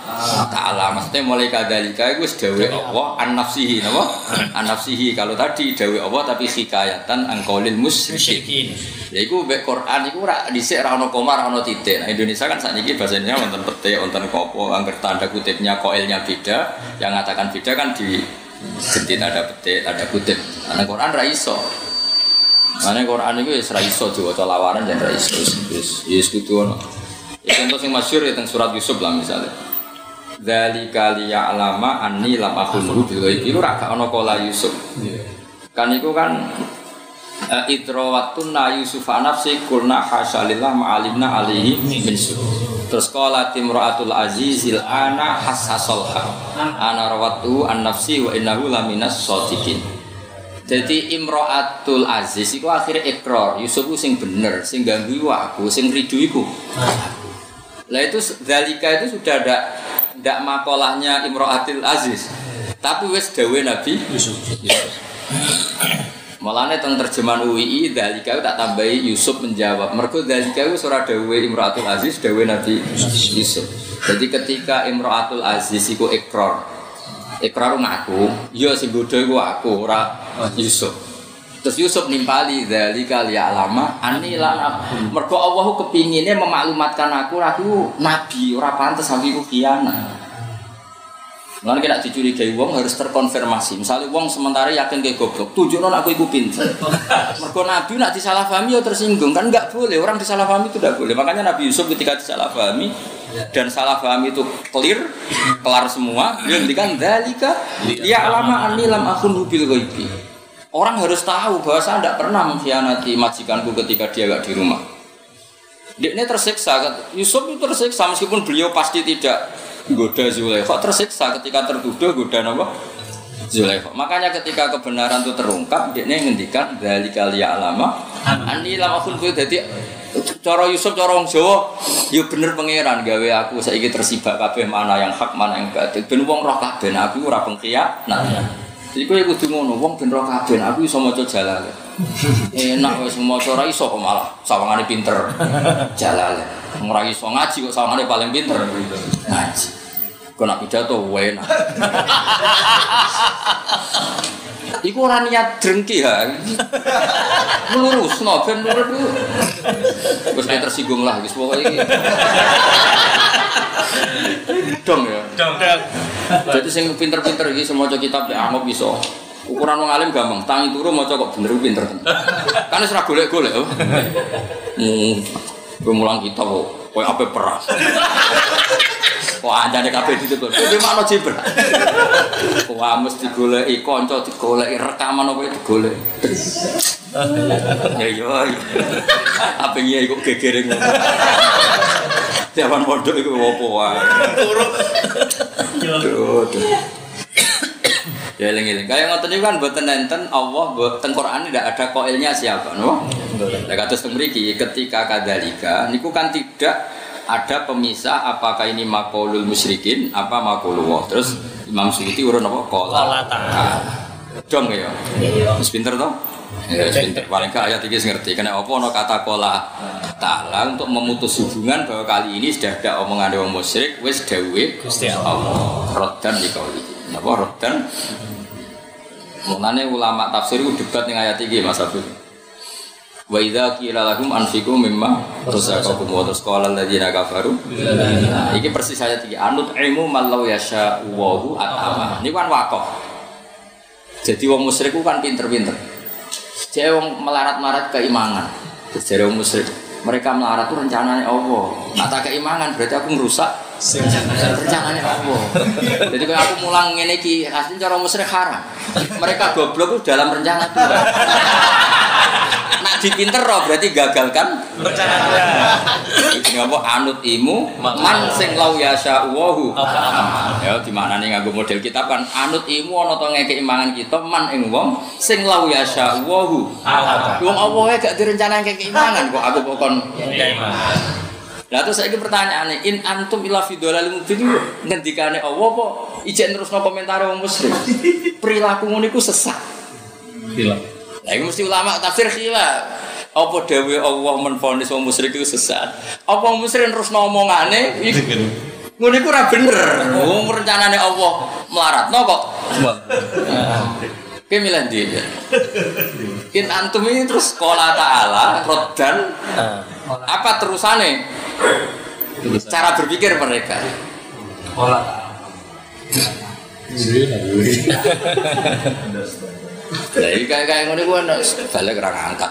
ta'ala, maksudnya mulai kadalika itu wis dawuhe Allah an-nafsihi napa? An-nafsihi. Kalau tadi dawuhe Allah tapi hikayatan an qaulil musyrikin. Ya iku mek Quran iku ora dhisik ra ono koma, ra ono titik. Nah, Indonesia kan sakniki bahasanya wonten petik, wonten kopo, angger tanda kutipnya koilnya beda, yang mengatakan beda kan di ganti tanda petik, tanda kutip. Nah, Quran ra iso. Mane Quran iku wis ra iso diwaca lawaran dan ra iso wis kudu ono. Ya contoh sing masyhur teng surat Yusuf lah misalnya. Dzalika liya'lama anni lam akhunhu bil ghaibi ora gak ono kala Yusuf. Kan iku kan itrawatun Yusuf nafsi kulna hasalillah ma'alimna alaihi min su. Terus qala timra'atul azizil ana hassasalha. Ana rawatu an nafsi wa innahu laminas shadiqin. Jadi Imro'atul Aziz itu akhirnya ikrar Yusuf itu sing bener, sing ganggu aku, sing ridu iku. Lah itu dalika itu sudah ada makolahnya Imro'atul Aziz. Tapi wis dawe Nabi Yusuf. Malahnya teng terjemahan UII dalika itu tak tambahi Yusuf menjawab. Mergo dalika itu ora dawe Imro'atul Aziz, dawe Nabi Yusuf. Jadi ketika Imro'atul Aziz iku ikrar ngaku, ya sing bodho iku aku ora Yusuf. Terus Yusuf nimpali dzalika liya'lama anni la mergo Allah kepingine memaklumatkan aku nabi, ora pantes aku iku khianat. Lan nek dicurigai wong harus terkonfirmasi. Misalnya wong sementara yakin ke goblok, tunjukno aku iku pinter. Mergo nabi nek disalahpahami ya tersinggung, kan enggak boleh. Orang disalahpahami itu enggak boleh. Makanya Nabi Yusuf ketika disalahpahami dan salah paham itu kelar semua, dia ngendikan dzalika liya'lama anni lam akhunhu bil ghaibi. Orang harus tahu bahwa saya tidak pernah mengkhianati majikanku ketika dia enggak di rumah. Dia ini tersiksa, Yusuf itu tersiksa meskipun beliau pasti tidak goda Zulaikha, tersiksa ketika tertuduh goda apa? Zulaikha. Makanya ketika kebenaran itu terungkap, dia ini ngendikan dzalika liya'lama anni lam akhunhu. Jadi cara Yusuf, cara wong Jawa, ya bener pangeran gawe aku saiki tersibak kabeh mana yang hak mana yang batil. Ben wong roh kabeh aku ora pengkhianat. Jadi kowe kudu ngono, wong ben roh kabeh aku iso maca Jalalain. Enak wis maca ora iso kok malah sawangane pinter. Jalalain. Ora iso ngaji kok sawangane paling pinter. Ngaji. Kok nak pidato enak. Iku ora niat drengki ha. Lurusno ben lurus ku. Wis tersinggung lah wis pokoke iki. Dong ya. Dong. Jadi sing pinter-pinter iki semoco kitab nek angop iso. Ukuran wong alim gampang, tangi turu maca kok bener pinter. Kan wis ora golek-golek. Kowe mulang kitab kok koyo ape perang. Wah, anjane kabeh ditutur. Kuwi makna jibr. Wah, mesti digoleki kanca, digoleki rekaman apa digoleki. Ya yo. Apa iki kok gegere ngono. Jaman pondok iku opo wae. Turu. Ya eling-eling. Kaya ngoten niku kan mboten enten Allah mboten Quran tidak ada qailnya siapa, no? Lah kados teng mriki ketika kadzalika niku kan tidak ada pemisah apakah ini maqaulul musyrikin apa maqaulullah. Terus Imam Suyuti urun apa qala ta'ala. Dong ya. Wis pinter to? Ya wis pinter. Paling gak ayat iki ngerti. Kena apa ana kata qala ta'ala untuk memutus hubungan bahwa kali ini sudah ada omongan wong musyrik wis dawuhe Gusti Allah. Raddan di qauli. Napa raddan? Mulane ulama tafsir itu debat ning ayat iki Mas Abdul. Wa idza qila lahum anfiqu mimma razaqakum wa tasqala alladziina kafaru. Iki persis ayat iki anut ilmu mallau yasha wa atama. Ini kan wakoh. Jadi wong musyrik kan pinter-pinter. Cek wong melarat-marat keimangan. Terus jare wong musyrik, mereka melarat itu rencananya Allah. Nak tak keimangan berarti aku ngerusak rencananya Allah. Jadi kalau aku mulang ngene iki, asline cara musyrik haram. Mereka goblok itu dalam rencana Tuhan. Nak dipinter roh berarti gagalkan rencana Tuhan. Iki apa anut imu man sing lau yasha Allahu. Ya di maknane nganggo model kitab kan anut imu ana to ngekeki mangan kita man ing wong sing lau yasha Allahu. Wong Allah gak direncanakan ngekeki mangan kok aku kok kon Lah terus saiki pertanyaane in antum ila fi dhalalil mubin ngendikane Allah apa ijek terusno komentar wong musyrik. Perilaku ngono iku sesat. Khilaf. Lah iku mesti ulama tafsir khilaf. Apa dawuh Allah menfonis wong musyrik itu sesat? Apa wong musyrik terusno omongane ngono iku ora bener. Wong rencanane Allah melaratno kok. Ki milih ndi? In antum ini terus qala ta'ala roddan apa terusane? Cara berpikir mereka. Pola. Lah iki kayak ngono ku ana balik ra ngangkat.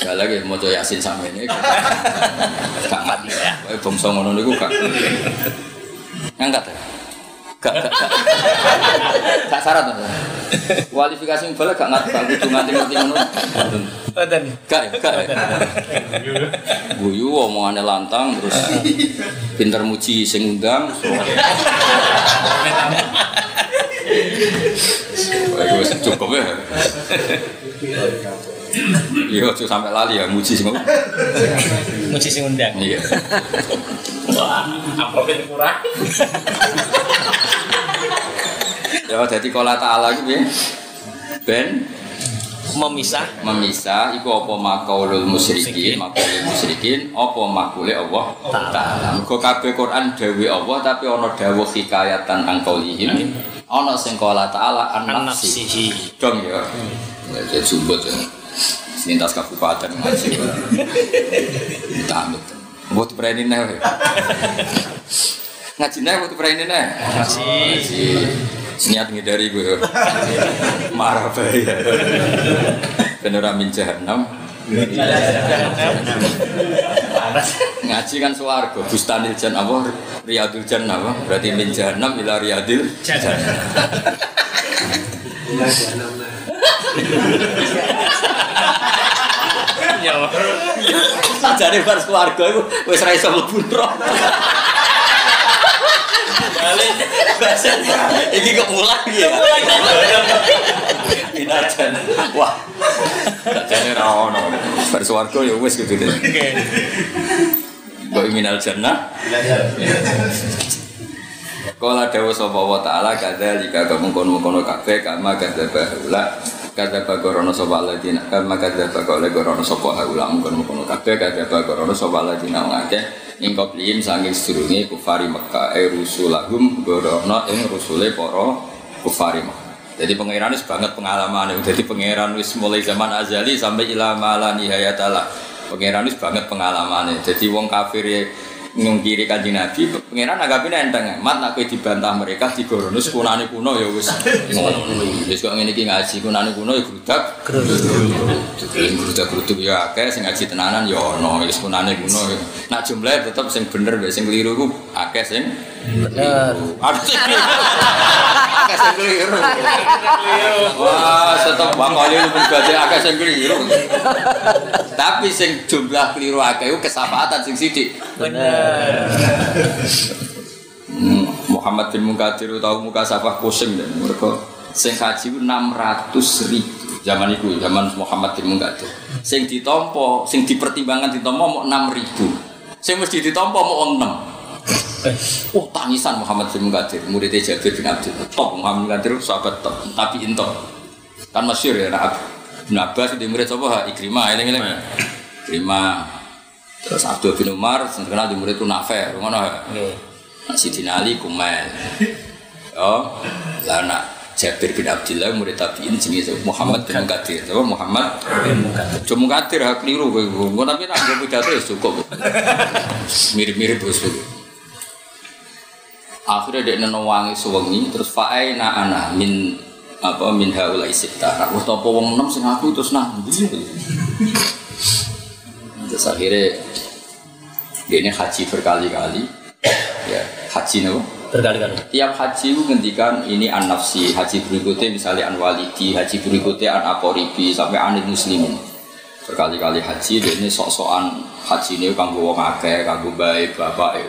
Balik maca Yasin samene. Gak mati ya. Kowe bangsa ngono niku gak. Ngangkat ya? Gak syarat to. Kualifikasi balik gak kudu nganti-nganti ngono. Mboten. Gak. Guyu omongane lantang terus pinter muji sing undang. Wes cukup ya. Iya, tuh sampai lali ya muji sing ngono. Muji sing undang. Iya. Wah, amplopnya kurang. Ya dadi qala ta'ala iki piye? Ben memisah iku apa maqaulul musyrikin apa makule Allah taala. Muga kabeh Quran dawuh Allah tapi ana dawuh hikayatan angkaulihim. Ana sing qala ta'ala an-nafsihi. Dong ya. Ya sumbut ya. Lintas kabupaten masih. Tamut. Mbok dipereni neh. Ngaji neh mbok dipereni neh. Ngaji. Niat ngidari gue marah bahaya beneran min jahannam ngaji kan swarga bustanil jannah apa riyadul jannah apa berarti min jahannam ila riyadil jannah ya sajane bar swarga iku wis ra iso mlebu neraka. Iki kemulan ya. Inajan. Wah. Jane ra ono. Bar swarga ya wis gitu deh. Kok minal jannah? Qala dawu sapa wa ta'ala kadzalika mungkon-mungkon kabeh kama kadzaba ula kadzaba gorono sapa ladina kama kadzaba gorono sapa ula mungkon-mungkon kabeh kadzaba gorono sapa ladina ngake ing koplin saking sedurunge kufari Mekah rusulahum gorono ing rusule para kufari Mekah. Jadi pangeran wis banget pengalaman. Jadi pangeran wis mulai zaman azali sampai ila mala nihayatalah. Pangeran wis banget pengalaman. Jadi wong kafir ngungkiri Kanjeng Nabi, pangeran anggapine enteng. Mat nek kowe dibantah mereka digorono kunane kuno ya wis ngono. Wis kok ngene iki ngaji kunane kuno ya grudak. Grudak ya akeh sing ngaji tenanan ya ono wis kunane kuno. Nek jumlahe tetep sing bener mek sing keliru iku akeh sing bener. Akeh sing keliru. Wah, tetep bakal lu berarti akeh sing keliru. Tapi sing jumlah keliru akeh iku kesapatan sing sithik. Bener. Muhammad bin Munkadir tahu muka safah pusing dan mereka sing haji 600.000 zaman itu zaman Muhammad bin Munkadir sing ditompo sing dipertimbangkan ditompo mau 6.000 sing mesti ditompo mau 6 tangisan Muhammad bin Munkadir muridnya Jabir bin Abdul top Muhammad bin Munkadir sahabat top tapi intok kan masyhur ya Ibn Abbas di murid sapa Ikrimah eling-eling Ikrimah. Terus Abdul bin Umar terkenal di murid itu Nafi, ngono nggih. Sidina Ali Kumail. Oh, lah nak Jabir bin Abdullah murid tabiin jenenge Muhammad bin Munkadir. Apa Muhammad bin Munkadir? Cuma Munkadir hak keliru kowe. Tapi nak nggo pidato wis cukup. Mirip-mirip wis. Akhirnya dia neno wangi suwengi terus fa'aina ana min apa min haula isittah. Wis apa wong 6 sing aku terus nang ndi. Terus akhirnya dia ini haji berkali-kali. Ya, haji nopo? Berkali-kali. Tiap haji itu ngendikan ini an nafsi, haji berikutnya misalnya an walidi, haji berikutnya an aqoribi sampai anil muslimin. Berkali-kali haji dia ini sok-sokan haji ini kanggo wong akeh, kanggo bae bapak.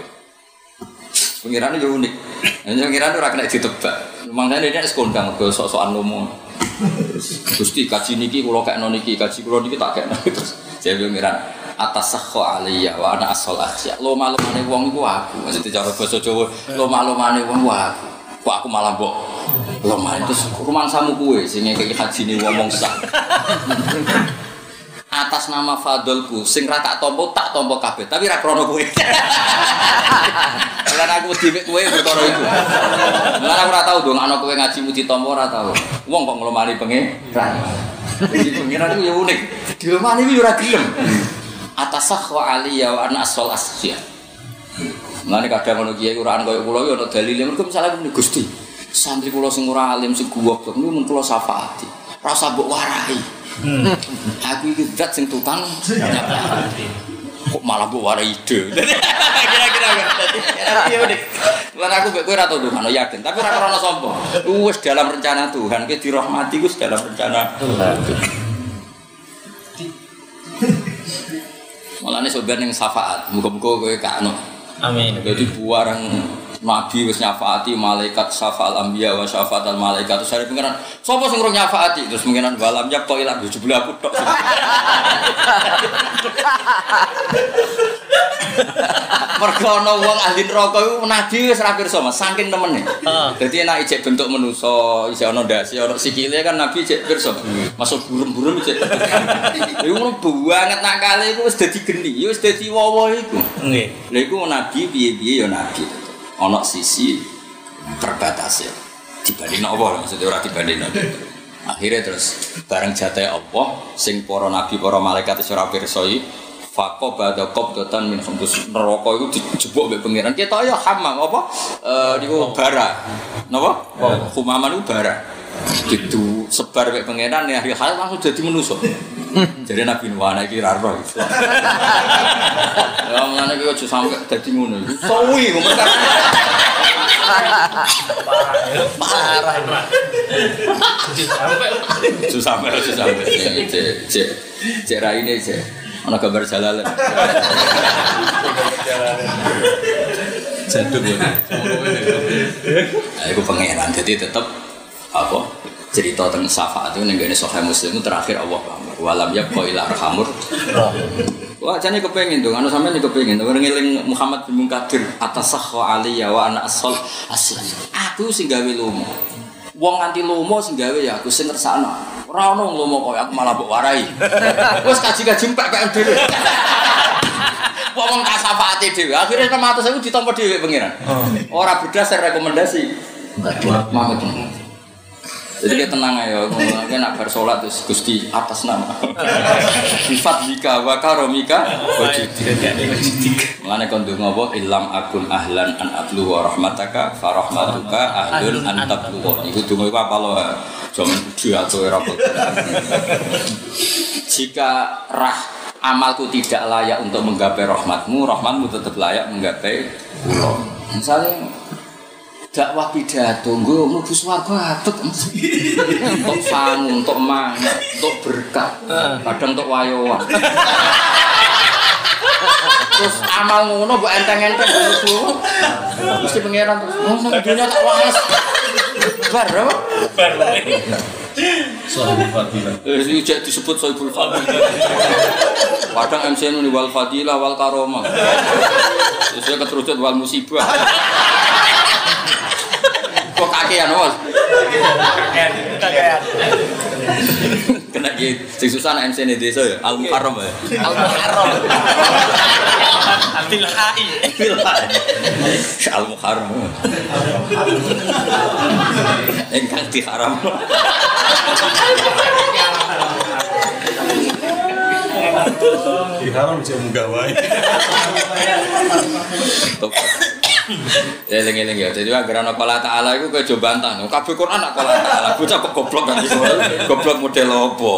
Pengiran itu unik. Pengiran itu ora kena ditebak. Mangane dia sekondang go sok-sokan ngomong. Gusti kaji niki kula kekno niki, kaji kula niki tak kekno terus. Saya pengiran atas sakho aliyah wa ana asal akhya. Lo malumane wong iku aku. Maksudnya cara basa Jawa, lo malumane wong aku. Kok aku malah mbok lomane terus rumangsamu kuwe sing ngekeki hajine wong sah. Atas nama fadolku sing ra tak tampa kabeh tapi ra krono kowe. Lan aku dhewe kowe perkara iku. Lan aku ora tau ndongakno kowe ngajimu ditampa ora tau. Wong kok nglomani pengiran. Iki pengiran iku ya unik. Dilomani iki ora gelem. Atasah wa aliyah wa ana asal asya. Mulane kadang ngono kiye Quran koyo kula yo ana dalile mergo misale Gusti. Santri kula sing ora alim sing goblok niku mun kula syafaati. Ora usah mbok warai. Aku iki zat sing tukang. Kok malah mbok warai ide. Kira-kira dadi unik. Lan aku mbek kowe ora tau ndongakno yakin, tapi ora krana sombong. Wis dalam rencana Tuhan, kowe dirahmati wis dalam rencana Tuhan. Malah nih sobat yang syafaat, muka-muka kowe kano. Amin. Jadi buarang Nabi wis nyafaati malaikat syafa'al anbiya wa syafa'al malaikat. Terus ada pengiran, sapa sing urung nyafaati? Terus pengiran walam ya kok ilang jebule aku tok. Mergo ana wong ahli neraka iku Nabi wis ra pirsa Mas, saking temene. Dadi enak ijek bentuk manusa, isih ana ndase, ana sikile kan Nabi ijek pirsa. Masuk burem-burem ijek. Iku ngono banget nakale iku wis dadi geni, wis dadi wowo iku. Nggih. Lha iku Nabi piye-piye ya Nabi. Ana sisi terbatas ya. Dibanding apa maksudnya ora dibanding. Akhirnya terus bareng jatahe Allah sing para nabi para malaikat wis ora pirsa iki faqabada qabdatan min khamsus neraka iku dijebuk mbek pangeran. Kita ya hamam apa niku bara. Napa? Humaman iku bara. Gitu sebar mbek pangeran ya hal langsung jadi manusa. Jadi Nabi Nuh ana iki ra roh. Ya ngene iki aja sampe dadi ngono iki. Suwi ngomong kan. Parah. Sampai. Cek raine cek. Ana gambar jalalan. Jaduk ngene. Aku pangeran jadi tetep apa? Cerita tentang syafaat itu nenggane Sahih Muslim itu terakhir Allah walam yabqa ila arhamur. Wah jane kepengin dong, anu sampeyan kepengin dong ngeling Muhammad bin Munkadir atasakha aliyya wa ana asal asli. Aku sing gawe lomo. Wong nganti lomo sing gawe ya aku sing ngersakno. Ora ono lomo koyo aku malah mbok warai. Wis kaji-kaji mpek dhewe. Wong kasafaate dhewe. Akhire kematus aku ditampa dhewe pengiran. Ora berdasar rekomendasi. Muhammad. Jadi dia tenang aja, mungkin nak bersolat terus Gusti atas nama. Sifat bika wakaromika wajidik. Mengenai kondung apa? Ilam akun ahlan an ablu wa rahmataka farahmatuka ahlun an tabluwa. Itu dungu apa lo? Jangan dia atau rapot. Jika amalku tidak layak untuk menggapai rahmatmu, rahmatmu tetap layak menggapai pulau. Misalnya dakwah pidato nggo mlebu swarga atut untuk sangu, untuk mangan, untuk berkah, kadang untuk wayoan. Terus amal ngono mbok enteng-enteng mlebu. Mesti pangeran terus ngono dunya tak waras. Bar apa? Bar. Sohibul Fadilah. Iki cek disebut Sohibul Fadilah. Kadang MC ini wal fadilah wal karomah. Terus dia keterucut wal musibah. Kok kakean Mas? Kakean. Kena gitu. Sing susah nek MC ne desa ya Al Muharram ya. Al Muharram. Bil Hai. Al Muharram. Engkang diharam. Diharam cek munggah wae. Eling-eling ya. Jadi agar ana Allah Taala iku kowe coba bantah. Kabeh Quran nak Allah Taala. Bocah kok goblok kan iso. Goblok model apa?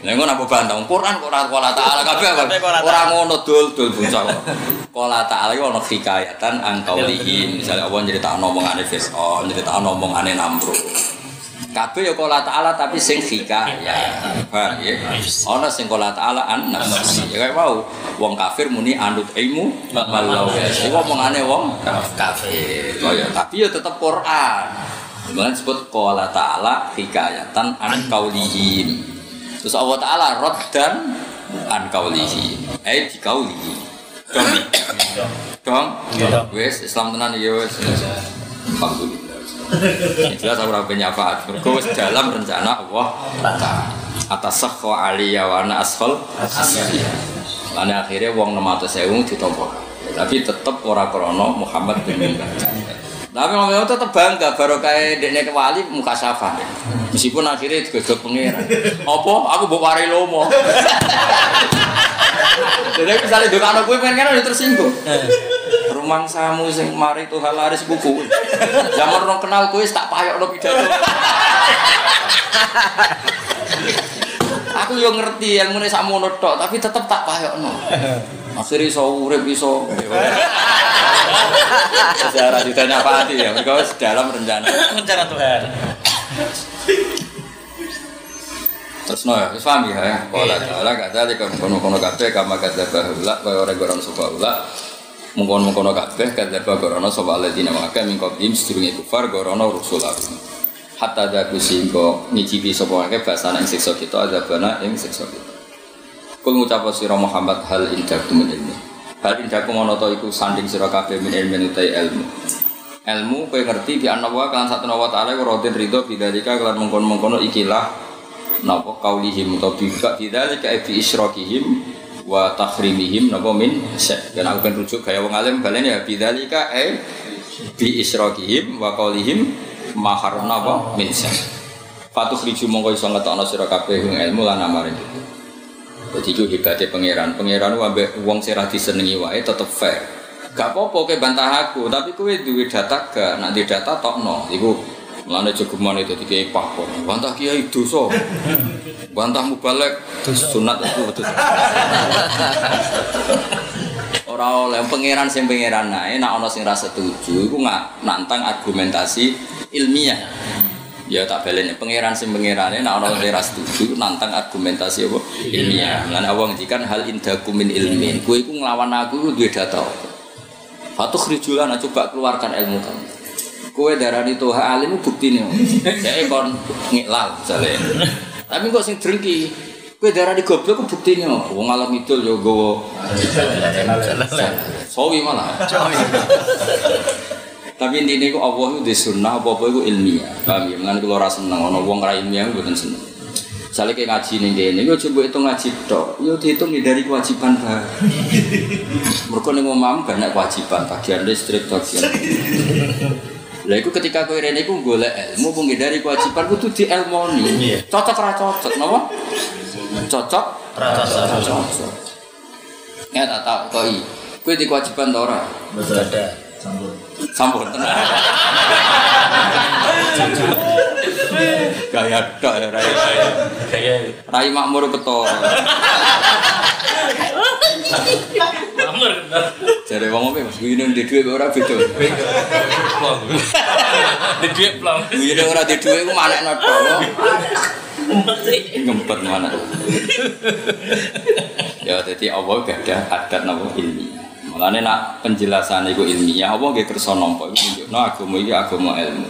Lah ngono apa bantah. Quran kok ora Allah Taala kabeh ora ngono dul bocah kok. Allah Taala iku ana hikayatan angkaulihi. Misale Allah nyritakno omongane Fir'aun, nyritakno omongane Namrud. Kabeh ya Allah Taala tapi sing hikayat. Paham ya? Ana sing Allah Taala an-nafsi. Ya kaya mau wong kafir muni anut ilmu malau. Iku omongane wong kafir. Oh ya, tapi ya tetep Quran. Mulane disebut Allah Taala hikayatan an qaulihim. Terus Allah Taala raddan an qaulihim. Di qaulihi. Dong. Wes Islam tenan ya wes. Alhamdulillah. Jelas aku ora penyafaat. Mergo wis dalam rencana Allah atas sakwa aliyah wa ana ashol asliya. Lan akhire wong 600.000 ditampa. Tapi tetep ora krana Muhammad bin Muhammad. Tapi ngomong tetep bangga barokah dekne wali muka syafa. Meskipun akhirnya digodhog pengira. Apa aku mbok wari lomo. Jadi misalnya dokano kuwi pengen kan tersinggung. Rumang samu sing mari Tuhan laris buku. Zaman orang kenal kuwi tak payokno pidato. Aku yo ngerti ilmune sakmono tok, tapi tetep tak payokno. Akhire iso urip iso. Sejarah ditanya apa hati ya, mereka dalam rencana Tuhan. Terus ya, paham ya? Kalau Taala kata di kono-kono kabeh kama kata bahula, kaya ora goron sapa ula. Mungkon-mungkon kabeh kata bahula sapa alladzina maka mingkodim sedurunge kufar gorono rusulah. Hatta daku singko ngicipi sapa akeh basane ing siksa kita azabana ing siksa kita. Kul ngucap sira Muhammad hal indakum ilmi. Hal indakum ana ta iku sanding sira kabeh min ilmi utai ilmu. Ilmu kowe ngerti di ana wa kan satuna wa taala rodin ridho bidzalika kelan mungkon-mungkon ikilah napa kaulihim utawa bidzalika bi isyrokihim wa tahrimihim napa min syek. Dan aku ben rujuk gaya wong alim balen ya bidzalika bi isyrokihim wa qaulihim ma harna wa min syek. Fatukhriju mongko iso ngetokno sira kabeh ilmu lan amare. Jadi itu hebatnya pangeran ambek wong sing ra disenengi wae tetep fair. Gak apa-apa kowe bantah aku, tapi kowe duwe data gak, nek di data tokno. Iku mlane jogeman itu dikei pakon. Bantah kiai dosa. Bantah mubalek sunat itu betul. Ora oleh pangeran sing pangeran nae nek ana sing ra setuju iku nantang argumentasi ilmiah. Ya tak baleni pangeran sing pangerane nek ana sing ra setuju nantang argumentasi apa ilmiah. Lan Allah ngendikan hal indakum min ilmin. Kowe iku nglawan aku iku duwe data. Fatukhrijulan coba keluarkan ilmu kamu. Kowe darani toha alim buktine. Dek kon ngiklal jale. Tapi kok sing drengki kowe darani goblok ku buktine. Wong ngalor ngidul ya nggawa sawi malah. Tapi intine iku Allah iku disunnah apa-apa iku ilmiah. Paham ya? Lan kula ora seneng ana wong ra ilmiah mboten seneng. Misale ke ngaji ning kene yo coba hitung ngaji tok, yo dihitung dari kewajiban bae. Mergo ning omahmu banyak kewajiban, bagian listrik, bagian. Lah iku ketika kowe rene iku golek ilmu pun dari kewajiban kudu dielmoni. Cocok ra cocok napa? Cocok ra cocok. Ya tak takoki. Kowe di kewajiban ta ora? Betul ada. Sampun tenan. Gaya tok ya Rai makmur keto. Makmur. Jare wong opo Mas ngene ndek dhuwit ora beda. Ndek dhuwit plong. Ngene ora ndek dhuwit ku manekno tok. Ngempet mana. Ya dadi Allah gadah adat napa ilmiah. Mulane nak penjelasan iku ilmiah apa nggih kersa nampa iku nunjukno agama iki agama ilmu.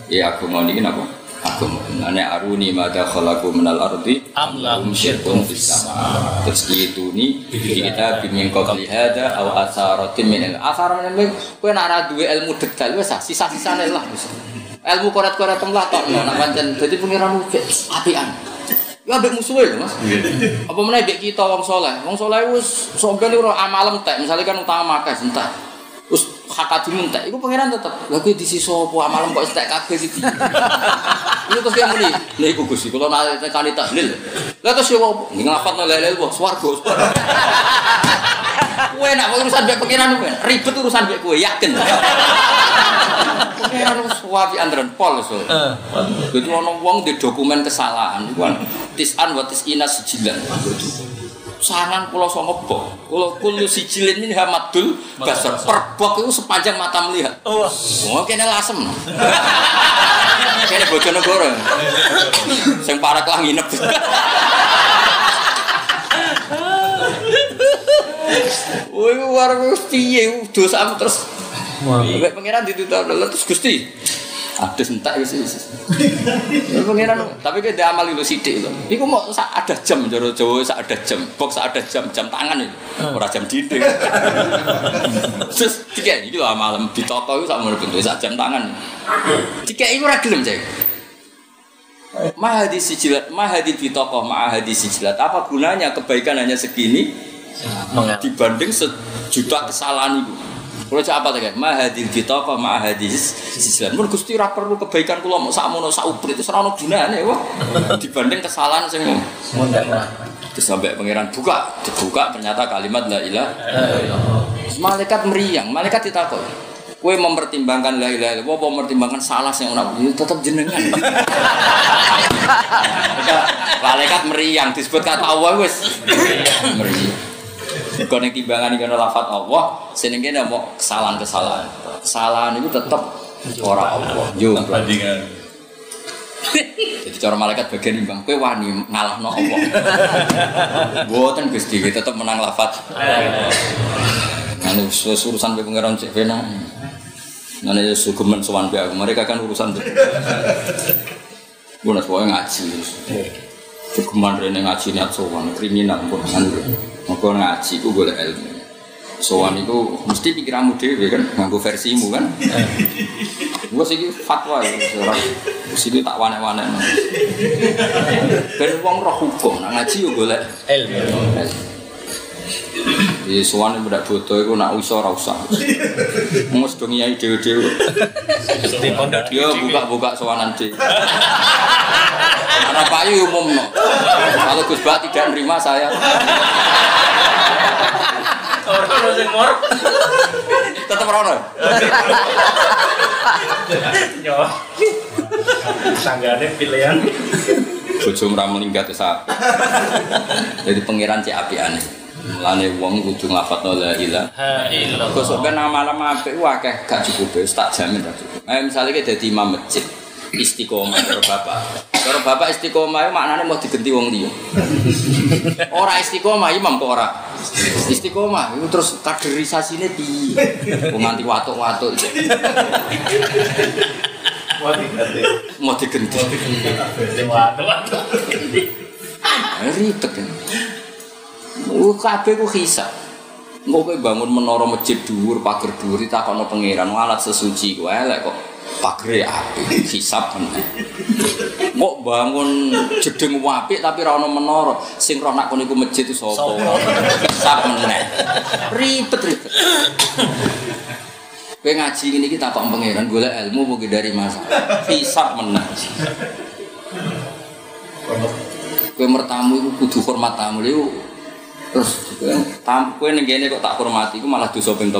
Ya agama niki napa? Agama. Mulane aruni madza khalaqu minal ardi am lahum syirkun fis sama. Terus itu ni kita bimbing qabli hada aw asaratin min al-asaran kowe nak ra duwe ilmu detail wis sisa-sisane lah wis. Ilmu koret-koret lah tok nak pancen dadi pengiran apian. Ya ambek musuhe lho Mas. Apa meneh mbek kita wong saleh. Wong saleh wis sampeyan ora amalem tek, misale kan utama akeh entek. Wis hakadimu entek, iku pangeran tetep. Lah kowe disi sapa amalem kok entek kabeh iki. Iku terus dia muni, lha iku Gusti kula nekani tahlil. Lah terus yo opo? Nglafadzno la ilaha illallah swarga. Kowe enak urusan mbek pengiran ribet urusan mbek kowe yakin. Pengiran suwapi antren pol so. Dadi ana wong di dokumen kesalahan iku tisan wa tisina sijilan. Sangan kula songo kula sijilin ini hamadul basar perbok itu sepanjang mata melihat. Oh kene lasem. Kene Bojonegoro. Sing parek lah nginep. Woi warung piye dosa terus. Nek pangeran ditutur terus Gusti. Adus entek wis. Pangeran tapi ki amal lu sithik lho. Iku mau ada jam jero Jawa sak ada jam, box sak ada jam tangan itu. Ora jam dinding. Terus dikek iki lho amal di toko iku sak ngono bentuk sak jam tangan. Dikek iku ora gelem, Cek. Mahadis sijilat, mahadil bitaqah, mahadis sijilat. Apa gunanya kebaikan hanya segini dibanding sejuta kesalahan itu? Kalau apa tadi? Mahadil bitaqah, mahadis sijilat. Mun Gusti ora perlu kebaikan kula mok sakmono sak uprit itu ora ono gunane wah. Dibanding kesalahan sing terus sampai pangeran dibuka ternyata kalimat la ilaha illallah. Malaikat meriang, malaikat ditakok. Kowe mempertimbangkan la ilaha illallah apa mempertimbangkan salah sing ora tetep jenengan. Malaikat meriang disebut kata Allah wis meriang. Kon nek timbangan iki ana lafaz Allah, senenge mau kesalahan-kesalahan. Kesalahan itu tetep ora Allah. Yo bandingan. Jadi cara malaikat bagian imbang, kowe wani ngalahno Allah. Mboten Gusti, tetep menang lafaz. Anu urusan be pangeran cek pena. Nane sugemen sowan be aku, mereka kan urusan itu. Bonus pokoke ngaji. Sugeman rene ngaji niat sowan kriminal pun anu. Moko ngaji ku golek ilmu. Sowan iku mesti pikiranmu dhewe kan, nganggo versimu kan. Gua siki fatwa ya, ora siki tak wanek-wanek. Ben wong roh hukum, nang ngaji yo golek ilmu. Di sowan budak bodo iku nak iso ora usah. Mus do ngiyai dhewe-dhewe. Di pondok yo buka-buka sowanan dhewe. Ana payu umumno. Kalau Gus Bak tidak menerima saya. Orang sing mor. Tetep ora. Yo. Sanggane pilihan. Bojo ora melinggat sak. Jadi pangeran cek apiane. Mulane wong kudu nglafatno la ilaha illallah. Kok ben nama-nama apik akeh gak cukup wis tak jamin gak cukup. Misale ki dadi imam masjid istiqomah karo bapak. Karo bapak istiqomah iku maknane mau digenti wong liya. Ora istiqomah imam kok ora. Istiqomah iku terus kaderisasine piye? Wong nganti watuk-watuk. Mau digenti. Watuk-watuk. Ribet kan. Kabeh ku hisab. Engko kowe bangun menara masjid dhuwur, pager dhuwur ditakokno pangeran, alat sesuci ku elek kok pagere apik, hisab meneh. Kok bangun jedeng apik tapi ora ono menara, sing roh nak kono iku masjid itu sapa? Hisab meneh. Ribet. Kowe ngaji ngene iki takok pangeran golek ilmu mung dari masalah. Hisab meneh. Kowe mertamu iku kudu hormat tamu lho. Terus kowe ning kene kok tak hormati iku malah dosa ping 13.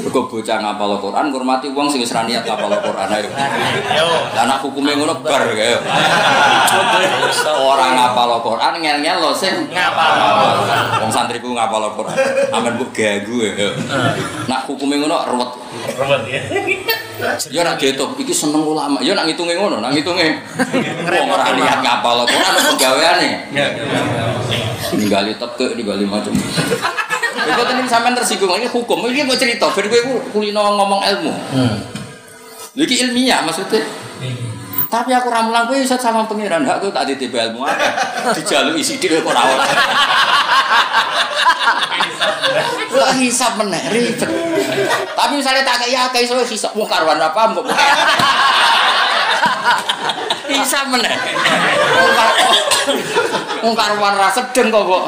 Mergo bocah ngapal Al-Qur'an ngurmati wong sing wis ra niat ngapal Al-Qur'an ae. Yo, lah nek hukume ngono bar kaya. Ora ngapal Al-Qur'an ngel-ngel lho sing ngapal Al-Qur'an. Wong santriku ngapal Al-Qur'an. Amen mbok ganggu ya. Nek hukume ngono ruwet. Ruwet ya. Ya nek diitung iki seneng ulama. Ya nek ngitunge ngono, nek ngitunge wong ora niat ngapal Al-Qur'an penggaweane. Ninggali teke digali macam. Iku tenan sampean tersinggung iki hukum. Iki mau cerita ben kowe kulino ngomong ilmu. Iki ilmiah maksudnya. Tapi aku ra mulang kowe iso sama pangeran, hak kowe tak ditib ilmu akeh. Dijaluki sithik kok ora ora. Lah hisab meneh ribet. Tapi misalnya tak kaya akeh iso hisab wong karuan apa kok. Hisab meneh. Wong karuan ra sedeng kok.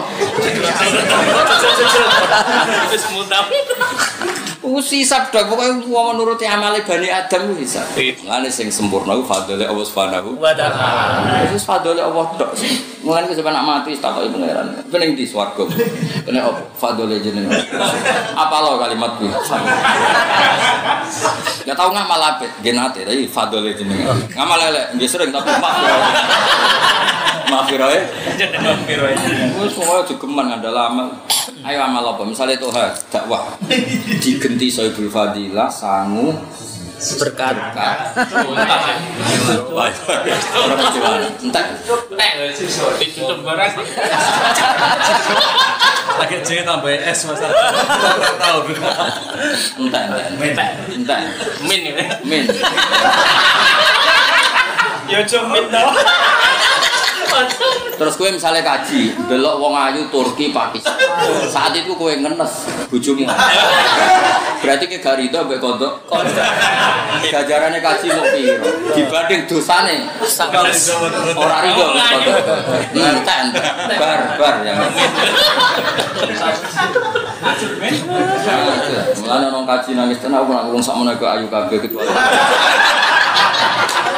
Wis mutam. Hisab dok, pokoknya wong nuruti amale Bani Adam ku hisab. Mulane sing sempurna ku fadhole Allah Subhanahu wa taala. Wis fadhole Allah tok. Mulane ku sampe nak mati takoki pangeran. Pening di swarga. Pening apa? Fadhole jenengan. Apa lo kalimat kuwi? Ya tau ngamal apik, nggih nate, tapi fadhole jenengan. Ngamal elek, nggih sering tapi mafiroe. Wis pokoke jogeman ngandel amal. Ayo amal apa? Misalnya Tuhan dakwah digenti Sohibul Fadilah sangu berkat. Wah, orang gimana? Entek. Ditutup barang. Lagi jadi tambah es masalah. Tahu. Entek. Min ya. Min. Ya cumin tau. Terus kowe misalnya kaji, delok wong ayu Turki, Pakistan. Saat itu kowe ngenes bojomu. Berarti ke garido mbek kodok. Gajarane kaji mau piro? Dibanding dosane. Ora rido kodok. Entek. Bar ya. Mulane nang kaji nangis tenan aku nak ngurung sakmono ke ayu kabeh kecuali.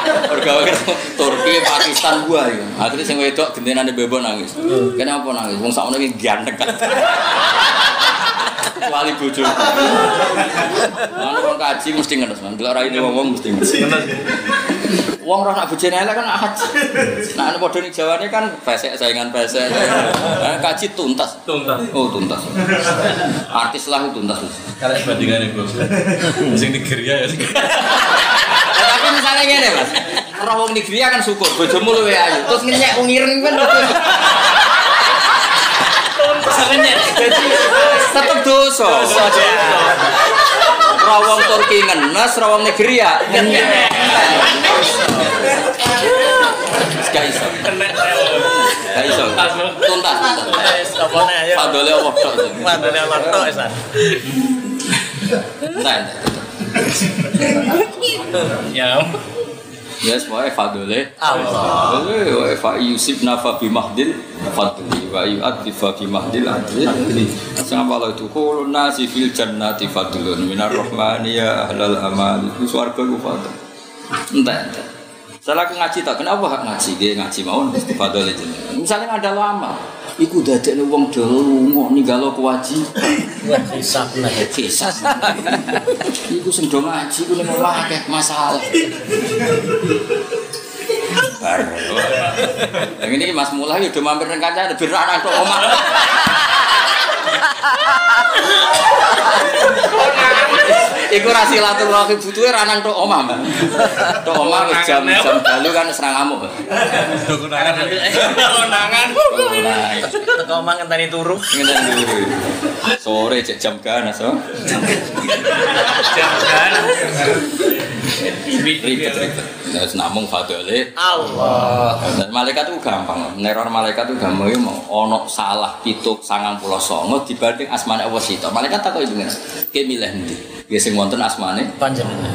Pergawe Turki, Pakistan gua ya. Akhirnya sing wedok gentenane bebo nangis. Kenapa nangis? Wong sakmono iki ganteng kan. Wali bojo. Ana wong kaji mesti ngenes, Man. Delok raine wong mesti ngenes. Wong ora nak bojone elek kan haji. Nah ana padha ning Jawane kan pesek saingan pesek. Kaji tuntas. Oh, tuntas. Artis lah tuntas. Karek bandingane bos. Sing Nigeria ya. Tapi misalnya ngene, Mas. Ora wong Nigeria kan syukur bojomu luwe ayu. Terus ngenyek wong ireng kan. Ngenyek. Jadi tetep dosa. Ora wong Turki ngenes, ora wong Nigeria ngenyek. Guys. Guys. Tuntas. Apane ayo. Padole Allah tok. Padole Allah tok esan. Nah. Ya. Yes, wa fadole Allah. Wa fa yusibna fa bi mahdil fadli wa yu'adhifa bi mahdil adli. Sama la tuqulun nasi fil jannati fadlun minar rahmani ya ahlal amal. Swarga ku fadl. Entah. Salah aku ngaji tak kenapa hak ngaji ge ngaji mawon fadole jenengan. Misalnya ada lama iku dadekne wong do lunga ninggalo kewajiban. Wah, hisab lah. Hisab. Iku sing do ngaji ku ning omah akeh masalah. Bar. Yang ini Mas Mullah yo do mampir nang kancane ben ra nang tok omah. Iku ra silaturahim butuhe ra nang tok omah, Mbak. Tok omah wis jam dalu kan serang ngamuk. Konangan. Teko omah ngenteni turu. Ngene turu. Sore cek jam ganas, so. Jam kan. Ribet. Nek namung fadole Allah. Dan malaikat itu gampang, neror malaikat itu gampang mau ono salah pituk 99 dibanding asmane Allah sito. Malaikat tak kok itu ngene. Ki milih ndi? Ya sing wonten asmane Panjenengan.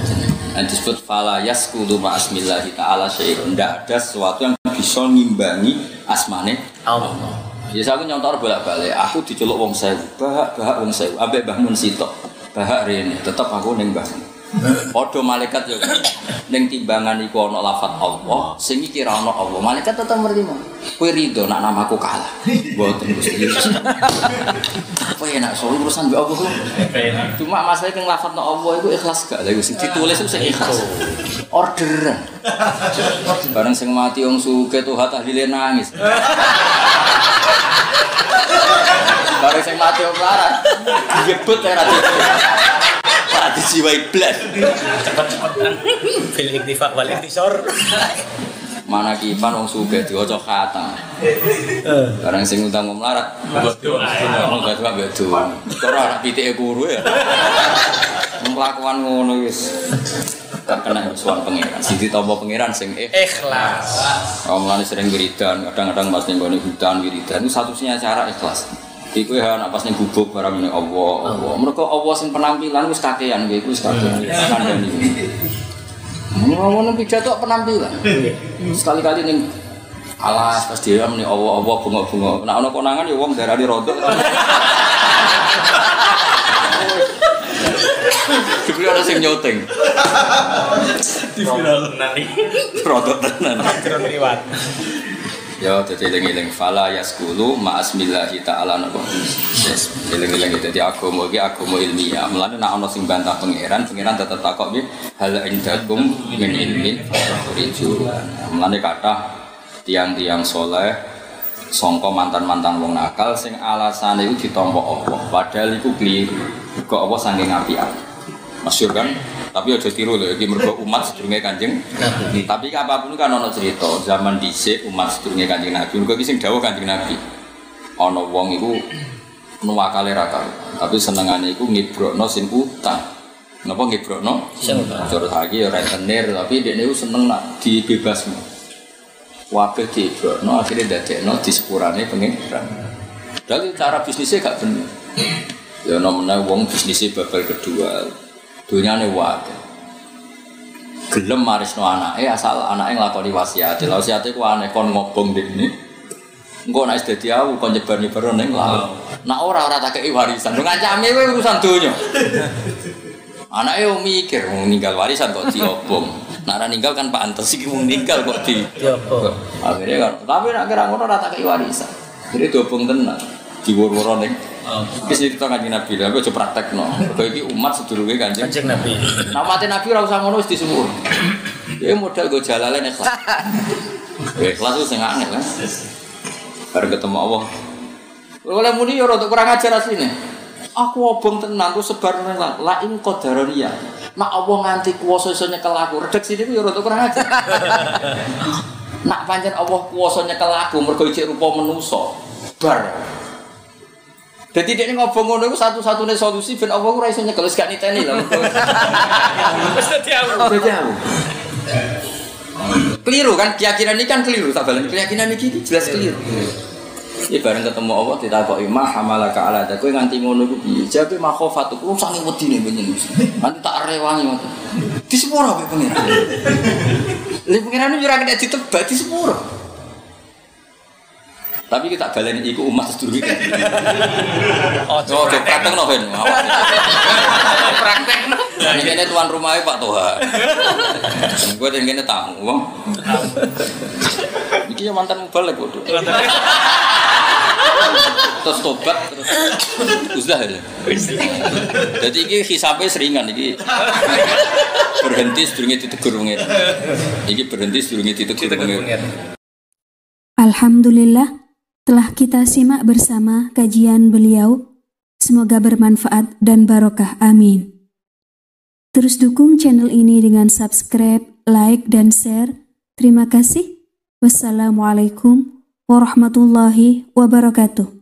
dan disebut fala yasqulu ma asmillahi ta'ala syai'un. Ndak ada sesuatu yang bisa ngimbangi asmane Allah. Ya aku nyontor bolak-balik, aku diceluk wong sewu, bahak wong sewu, ambek Mbah Mun sitok. Bahak rene, tetep aku ning Mbah. Padha malaikat yo ning timbangan iku ana lafaz Allah, sing iki ra ana Allah. Malaikat tetep ngerti. Kowe rido nak namaku kalah. Mboten Gusti Yesus. Apa enak soal urusan mbek Allah ku. Cuma masalah teng lafaz Allah iku ikhlas gak lha sing ditulis iku sing ikhlas. Orderan. Bareng sing mati wong sugih tuh tahlile nangis. Bareng sing mati wong larat dijebut ora dijiwai blas. Cepet-cepetan. Fil iktifak wal iktisor. Mana kipan wong sugih diwaca khatam. Barang sing utang wong larat. Betul. Wong gak bedo. Ora anak pitike kuru ya. Wong kelakuan ngono wis. Tak kena suwan pangeran. Sing ditampa pangeran sing Ikhlas. Omlane sering wiridan, kadang-kadang pas ning gone hutan wiridan. Itu satu-satunya cara ikhlas. Iku ya anak pas ning gubuk barang ning Allah. Mergo Allah sing penampilan wis kakean kowe wis kakean. Kandhani. Ngomong pidato penampilan. Sekali-kali ning alas pas dia muni Allah bunga-bunga. Nek ana konangan ya wong darani rodok. nyoting. Di viral. Rodok tenan. Turun liwat. Ya dadi eling-eling fala yaskulu ma'asmillahi ta'ala napa. Yes, eling-eling dadi agama iki agama ilmiah. Mulane nek ana sing bantah pangeran tetep takok piye hal indakum min ilmin faturijun. Mulane kathah tiang-tiang soleh sangka mantan-mantan wong nakal sing alasane iku ditampa Allah. Padahal iku keliru. Kok apa saking apik. Masyhur kan? Tapi aja tiru lho, iki mergo umat sedurunge Kanjeng Nabi. Tapi apapun kan ana cerita, zaman dhisik umat sedurunge Kanjeng Nabi. Mergo iki sing dawuh Kanjeng Nabi. Ana wong iku nuwakale ra karo, tapi senengane iku ngibrokno sing utang. Napa ngibrokno? Sing utang. Cara saiki ya rentenir, tapi dekne iku seneng nak dibebasno. Wabe dibrokno akhire dadekno disepurane pengiran. Dadi cara bisnisnya gak bener. Ya namanya wong bisnisnya babal kedua. Dunyane wae. Gelem marisno anake asal anake nglakoni wasiat. Wasiate ku aneh kon ngobong dekne. Engko nek wis dadi awu kon nyebar-nyebar ning laut. Nek ora tak kei warisan. Lho ngancame kowe urusan donya. Anake yo mikir wong ninggal warisan kok diobong. Nek ora ninggal kan pantes iki wong ninggal kok diobong. Akhire kan tapi nek kira ngono ora tak kei warisan. Jadi diobong tenan. Diwur-wuro ning wis cerita Kanjeng Nabi lha kok aja praktekno. Kok iki umat sedurunge Kanjeng Nabi. Nah mate Nabi ora usah ngono wis disumur. Ya modal go jalalen ikhlas. Ikhlas itu sing aneh kan. Bar ketemu Allah. Oleh muni yo rada kurang ajar asline. Aku obong tenan terus sebar nang la ing qadariyah. Nek Allah nganti kuwasa iso nyekel aku, redaksine ku yo rada kurang ajar. Nek pancen Allah kuwasa nyekel aku mergo ijek rupa manusa. Bar. Jadi dia ngobong ngono iku satu-satunya solusi ben Allah ora iso nyekel wis gak niteni lho. Wis jauh. Keliru kan keyakinan ini kan keliru tak balen. Keyakinan iki jelas keliru. Ya bareng ketemu Allah ditakoki ma hamalaka ala ta kowe nganti ngono iku piye? Jabe makhofatu ku sange wedine penyen. Nanti tak rewangi ngono. Disepuro wae pengiran. Lha pengiran yo ora kena ditebak disepuro. Tapi kita baleni iku umat sedurunge kan. Oh, praktekno ben. Praktekno. Ini kene tuan rumahnya Pak Toha. Gue dan kene tamu, Bang. Iki yo mantan mubalek kok. Terus tobat terus usah ya. Jadi iki hisabe seringan iki. Berhenti sedurunge ditegur pengen. Iki berhenti sedurunge ditegur pengen. Alhamdulillah telah kita simak bersama kajian beliau. Semoga bermanfaat dan barokah. Amin. Terus dukung channel ini dengan subscribe, like, dan share. Terima kasih. Wassalamualaikum warahmatullahi wabarakatuh.